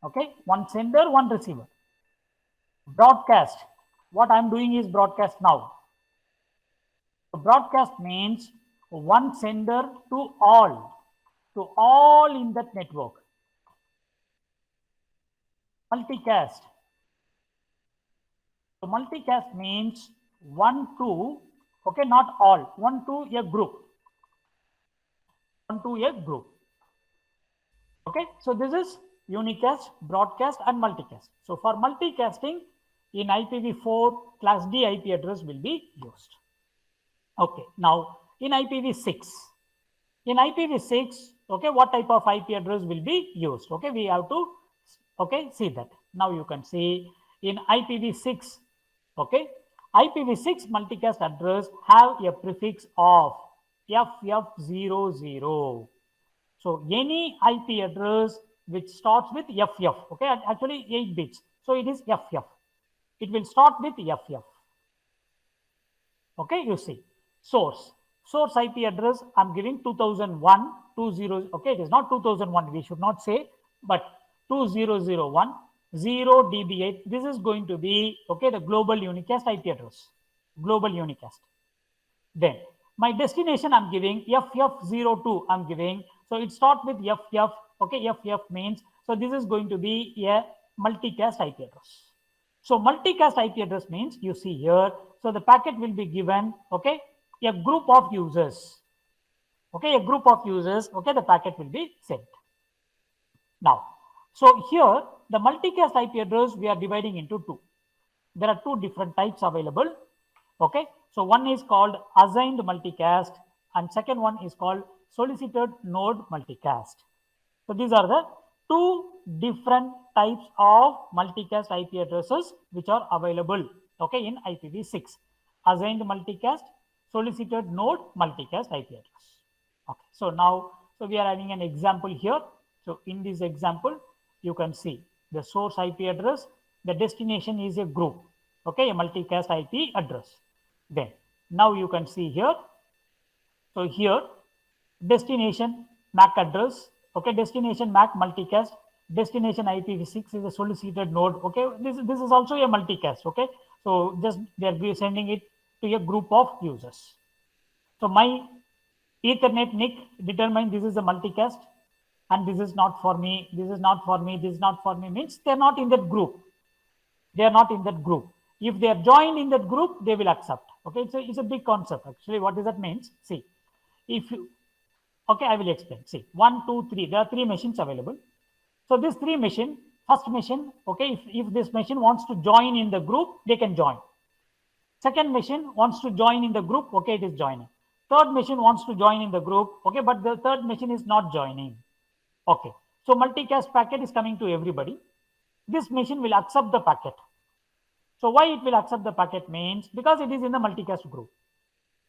Okay, one sender, one receiver. Broadcast, what I'm doing is broadcast now. So broadcast means one sender to all in that network. Multicast. So multicast means one to, okay, not all, one to a group. One to a group. Okay, so this is unicast, broadcast, and multicast. So for multicasting in IPv4, class D IP address will be used. Okay, now in IPv6, okay, what type of IP address will be used? Okay, we have to okay see that. Now you can see in IPv6, okay, IPv6 multicast address have a prefix of FF00. So any IP address which starts with FF, okay, actually 8 bits. So it is FF. It will start with FF. Okay, you see. Source IP address I'm giving 2001 20. Okay, it is not 2001. We should not say, but 2001 0 db8. This is going to be okay the global unicast IP address. Global unicast. Then my destination I'm giving FF02 I'm giving. So it starts with FF. Okay, FF means so this is going to be a multicast IP address. So multicast IP address means you see here. So the packet will be given. Okay, a group of users. Okay, a group of users. Okay, the packet will be sent. Now, so here the multicast IP address we are dividing into 2. There are 2 different types available. Okay, so one is called assigned multicast and second one is called solicited node multicast. So these are the 2 different types of multicast IP addresses which are available okay in IPv6. Assigned multicast, solicited node multicast IP address. Okay, so now so we are having an example here. So in this example you can see the source IP address, the destination is a group. okay, a multicast IP address. Then now you can see here. So here destination MAC address, okay, destination MAC multicast, destination IPv6 is a solicited node, okay. This is also a multicast, okay. So just they are sending it to a group of users. So my Ethernet NIC determine this is a multicast and this is not for me, this is not for me, this is not for me, means they're not in that group. They are not in that group. If they are joined in that group, they will accept. Okay, it's a big concept actually. What does that mean? See, if you, okay, I will explain. See, 1, 2, 3, there are 3 machines available. So this 3 machine, first machine, okay, if this machine wants to join in the group, they can join. Second machine wants to join in the group, okay, it is joining. Third machine wants to join in the group, okay, but the third machine is not joining. Okay, so multicast packet is coming to everybody. This machine will accept the packet. So why it will accept the packet means because it is in the multicast group.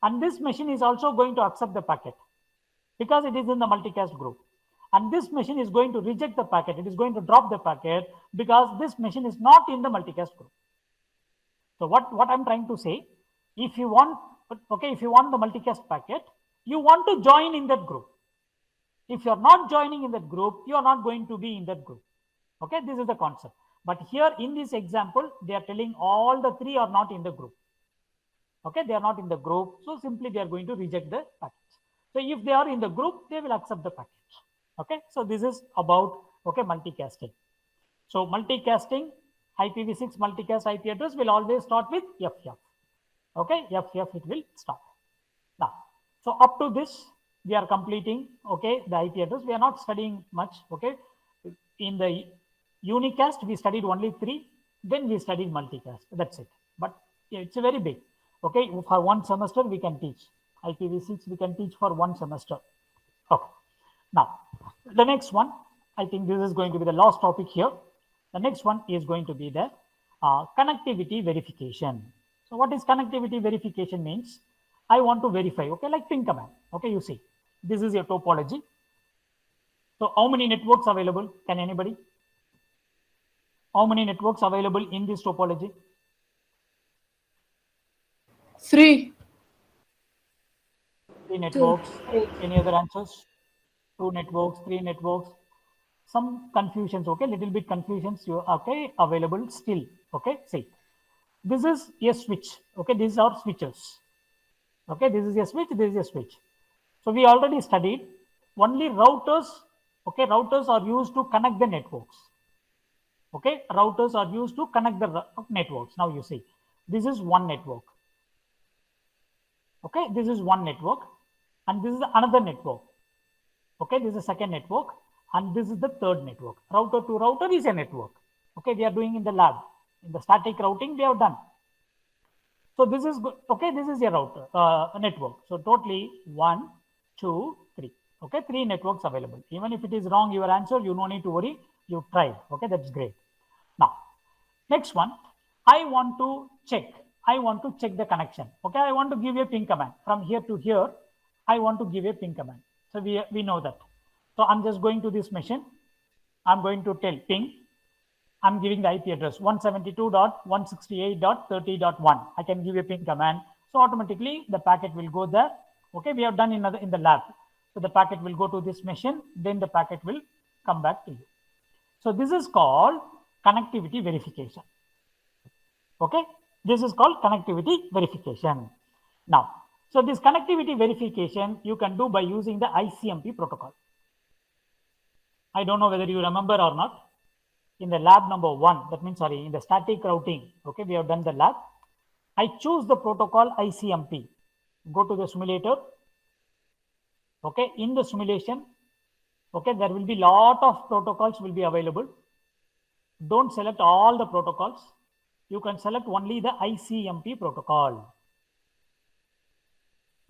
And this machine is also going to accept the packet because it is in the multicast group. And this machine is going to reject the packet. It is going to drop the packet because this machine is not in the multicast group. So what I'm trying to say, if you want, okay, if you want the multicast packet, you want to join in that group. If you're not joining in that group, you are not going to be in that group. Okay, this is the concept. But here in this example, they are telling all the 3 are not in the group. Okay, they are not in the group. So simply they are going to reject the package. So if they are in the group, they will accept the package. Okay, so this is about, okay, multicasting. So multicasting, IPv6 multicast IP address will always start with FF. Okay, FF it will start. Now, so up to this, we are completing, okay, the IP address. We are not studying much, okay. In the Unicast, we studied only 3, then we studied multicast. That's it. But it's a very big. Okay, for 1 semester we can teach. IPv6 we can teach for 1 semester. Okay. Now, the next one, I think this is going to be the last topic here. The next one is going to be the connectivity verification. So what is connectivity verification means? I want to verify, okay, like ping command. Okay, you see, this is your topology. So how many networks available? Can anybody? How many networks available in this topology? 3. 3 networks. 3. Any other answers? 2 networks, 3 networks. Some confusions, okay, little bit confusions, you okay, available still. Okay, see, this is a switch. Okay, these are switches. Okay, this is a switch, this is a switch. So we already studied only routers. Okay, routers are used to connect the networks. Okay, routers are used to connect the networks. Now you see, this is one network. Okay, this is one network, and this is another network. Okay, this is the second network, and this is the third network. Router to router is a network. Okay, we are doing in the lab. In the static routing, we have done. So this is good. Okay, this is a router network. So totally 1, 2, 3. Okay, 3 networks available. Even if it is wrong, your answer, you no need to worry. You tried. Okay, that's great. Now, next one, I want to check. I want to check the connection. Okay, I want to give a ping command from here to here. I want to give a ping command. So we know that. So I'm just going to this machine. I'm going to tell ping. I'm giving the IP address 172.168.30.1. I can give a ping command. So automatically the packet will go there. Okay, we have done in the lab. So the packet will go to this machine. Then the packet will come back to you. So this is called connectivity verification. Okay, this is called connectivity verification. Now, so this connectivity verification you can do by using the ICMP protocol. I don't know whether you remember or not. In the lab number 1, that means, sorry, in the static routing, okay, we have done the lab. I choose the protocol ICMP. Go to the simulator. Okay, in the simulation, okay, there will be lot of protocols will be available. Don't select all the protocols. You can select only the ICMP protocol.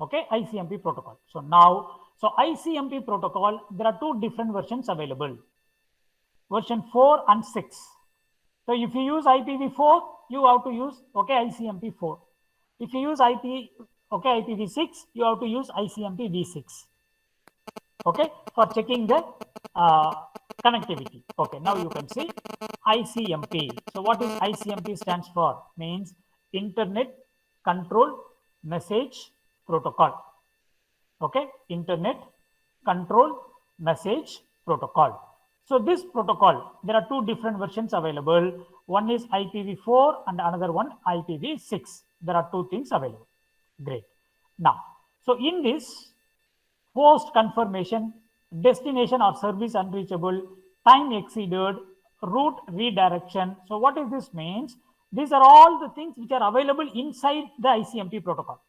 Okay, ICMP protocol. So now, so ICMP protocol, there are 2 different versions available. Version 4 and 6. So if you use IPv4, you have to use, okay, ICMP4. If you use IPv6, you have to use ICMP v6. Okay, for checking the connectivity. Okay, now you can see ICMP. So what is ICMP stands for? Means Internet Control Message Protocol. Okay, Internet Control Message Protocol. So this protocol, there are two different versions available. One is IPv4 and another one IPv6. There are two things available. Great. Now, so in this host confirmation, destination or service unreachable, time exceeded, route redirection. So what is this means? These are all the things which are available inside the ICMP protocol.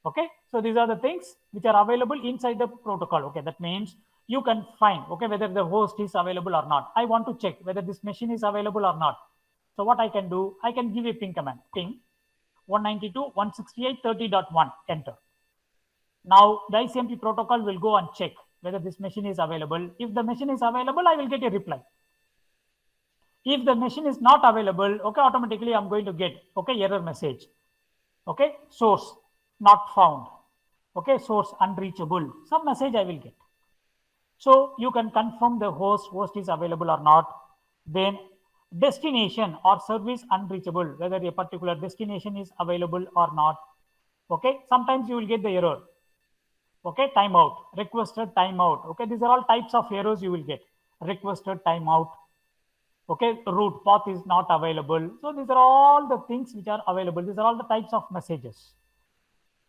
Okay, so these are the things which are available inside the protocol. Okay, that means you can find, okay, whether the host is available or not. I want to check whether this machine is available or not. So what I can do, I can give a ping command, ping 192.168.30.1, enter. Now the ICMP protocol will go and check whether this machine is available. If the machine is available, I will get a reply. If the machine is not available, okay, automatically I'm going to get, okay, error message. Okay, source not found. Okay, source unreachable. Some message I will get. So you can confirm the host is available or not. Then destination or service unreachable, whether a particular destination is available or not. Okay, sometimes you will get the error. Okay, timeout, requested timeout. Okay, these are all types of errors you will get. Requested timeout. Okay, route path is not available. So these are all the things which are available. These are all the types of messages.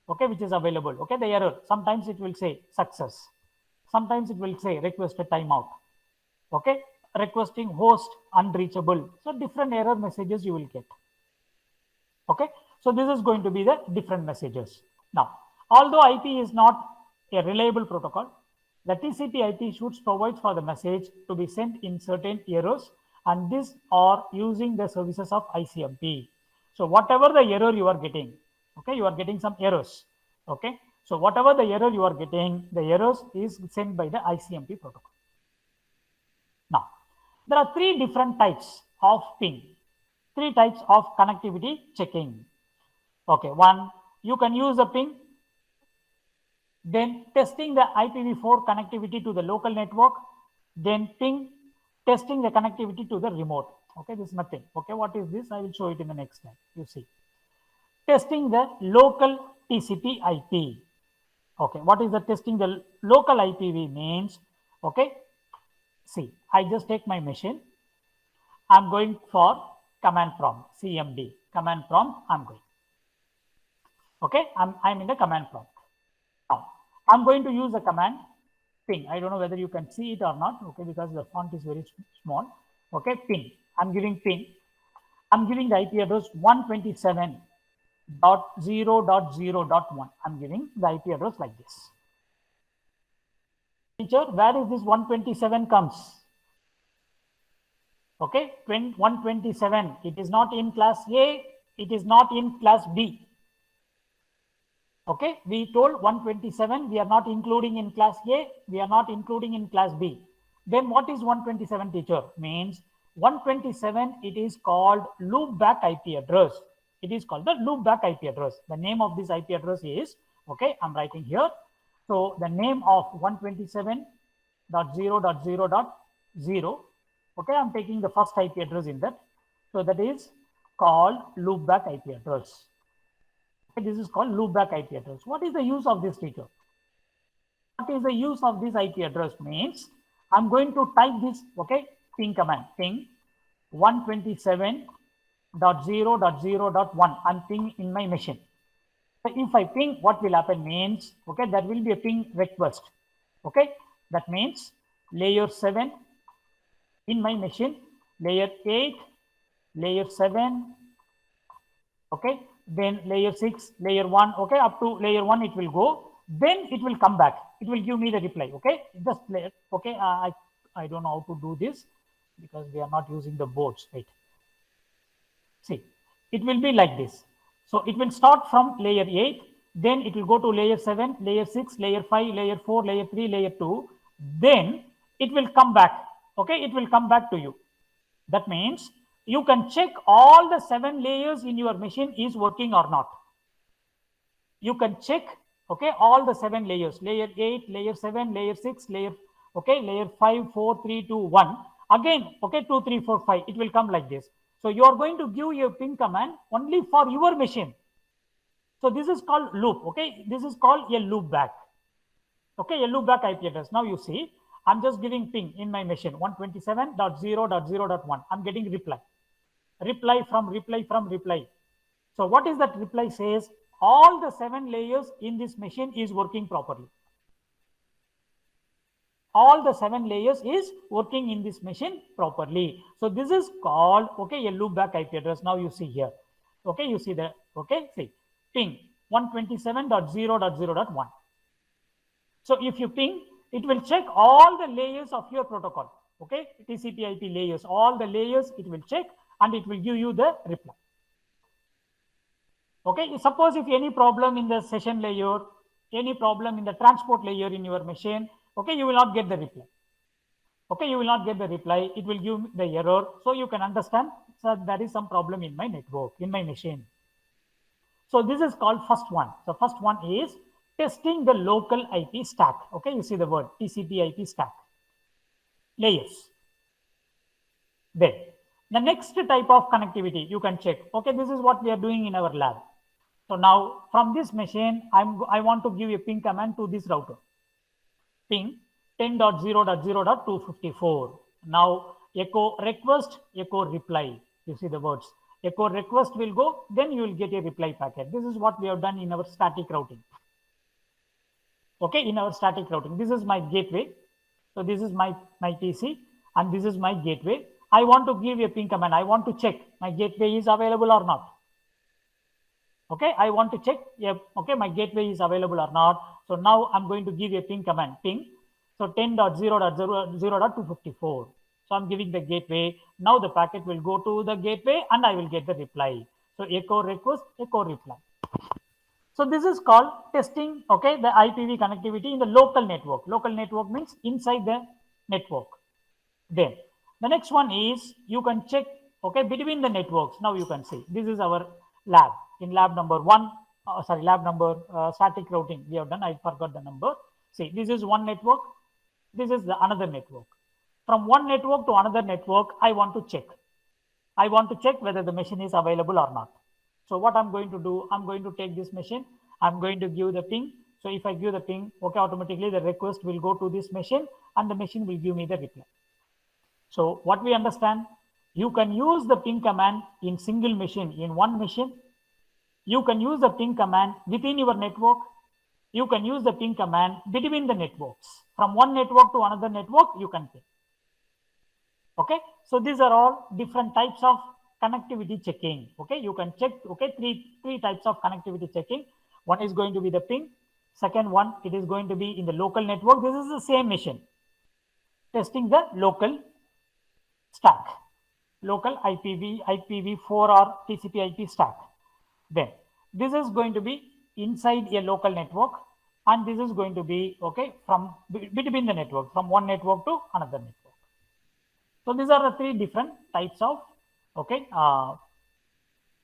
Okay, which is available. Okay, the error, sometimes it will say success, sometimes it will say requested timeout. Okay, requesting host unreachable. So different error messages you will get. Okay, so this is going to be the different messages. Now, although IP is not a reliable protocol, the TCP IP should provide for the message to be sent in certain errors, and these are using the services of ICMP. So whatever the error you are getting, okay, you are getting some errors. Okay, so whatever the error you are getting, the errors is sent by the ICMP protocol. Now, there are three different types of ping, three types of connectivity checking. Okay, one, you can use a ping, then testing the IPv4 connectivity to the local network, then ping, testing the connectivity to the remote. Okay, this is nothing. Okay, what is this? I will show it in the next slide. You see, testing the local TCP IP. Okay, what is the testing the local IPv means? Okay, see, I just take my machine. I'm going for command prompt, CMD, command prompt, I'm going. Okay, I'm in the command prompt. Now, I'm going to use the command ping. I don't know whether you can see it or not, okay, because the font is very small. Okay, ping. I'm giving ping. I'm giving the IP address 127.0.0.1. I'm giving the IP address like this. Teacher, where is this 127 comes? Okay, 127. It is not in class A. It is not in class B. Okay, we told 127, we are not including in class A, we are not including in class B. Then what is 127, teacher? Means 127, it is called loopback IP address. It is called the loopback IP address. The name of this IP address is, okay, I'm writing here. So the name of 127.0.0.0, okay, I'm taking the first IP address in that. So that is called loopback IP address. This is called loopback IP address. What is the use of this, teacher? What is the use of this IP address? Means I'm going to type this, okay, ping command, ping 127.0.0.1. I'm ping in my machine. So if I ping, what will happen means, okay, there will be a ping request. Okay, that means layer 7 in my machine, layer 8, layer 7, okay, then layer 6, layer 1, okay, up to layer 1 it will go, then it will come back, it will give me the reply. Okay, just play. Okay, I don't know how to do this because we are not using the boards, right? See, it will be like this. So it will start from layer 8, then it will go to layer 7, layer 6, layer 5, layer 4, layer 3, layer 2, then it will come back. Okay, it will come back to you. That means you can check all the 7 layers in your machine is working or not. You can check, okay, all the 7 layers, layer 8, layer 7, layer 6, layer, Okay, layer 5, 4, 3, 2, 1. Again, okay, 2, 3, 4, 5. It will come like this. So you are going to give your ping command only for your machine. So this is called loop. Okay, this is called a loop back. Okay, a loop back IP address. Now you see, I'm just giving ping in my machine 127.0.0.1. I'm getting reply. Reply from reply from reply. So what is that reply says? All the 7 layers in this machine is working properly. All the 7 layers is working in this machine properly. So this is called, okay, a loop back IP address. Now you see here. Okay, you see that. Okay, see ping 127.0.0.1. So if you ping, it will check all the layers of your protocol. Okay, TCP/IP layers, all the layers it will check and it will give you the reply. Okay, suppose if any problem in the session layer, any problem in the transport layer in your machine, okay, you will not get the reply. Okay, you will not get the reply. It will give the error. So you can understand that there is some problem in my network, in my machine. So this is called first one. So first one is testing the local IP stack. Okay, you see the word TCP/IP stack layers. Then the next type of connectivity you can check. Okay, this is what we are doing in our lab. So now from this machine, I want to give a ping command to this router. Ping 10.0.0.254. Now echo request, echo reply. You see the words. Echo request will go, then you will get a reply packet. This is what we have done in our static routing. Okay, in our static routing, this is my gateway. So this is my PC and this is my gateway. I want to give a ping command. I want to check my gateway is available or not. Okay, I want to check, yeah, okay, my gateway is available or not. So now I'm going to give a ping command, ping. So 10.0.0.254. So I'm giving the gateway. Now the packet will go to the gateway and I will get the reply. So echo request, echo reply. So this is called testing, okay, the IPv connectivity in the local network. Local network means inside the network. Then the next one is you can check, okay, between the networks. Now you can see this is our lab. In lab number 1, lab number static routing we have done. I forgot the number. See, this is one network. This is the another network. From one network to another network, I want to check. I want to check whether the machine is available or not. So what I'm going to do, I'm going to take this machine. I'm going to give the ping. So if I give the ping, okay, automatically the request will go to this machine and the machine will give me the reply. So what we understand, you can use the ping command in single machine, in one machine. You can use the ping command within your network. You can use the ping command between the networks. From one network to another network, you can ping. Okay, so these are all different types of connectivity checking. Okay, you can check, okay, three types of connectivity checking. One is going to be the ping. Second one, it is going to be in the local network. This is the same machine. Testing the local stack, local IPv4 or TCP/IP stack. Then this is going to be inside a local network, and this is going to be, okay, from between the network, from one network to another network. So these are the 3 different types of, okay,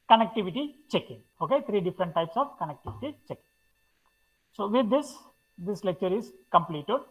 connectivity checking. Okay, 3 different types of connectivity checking. So with this lecture is completed.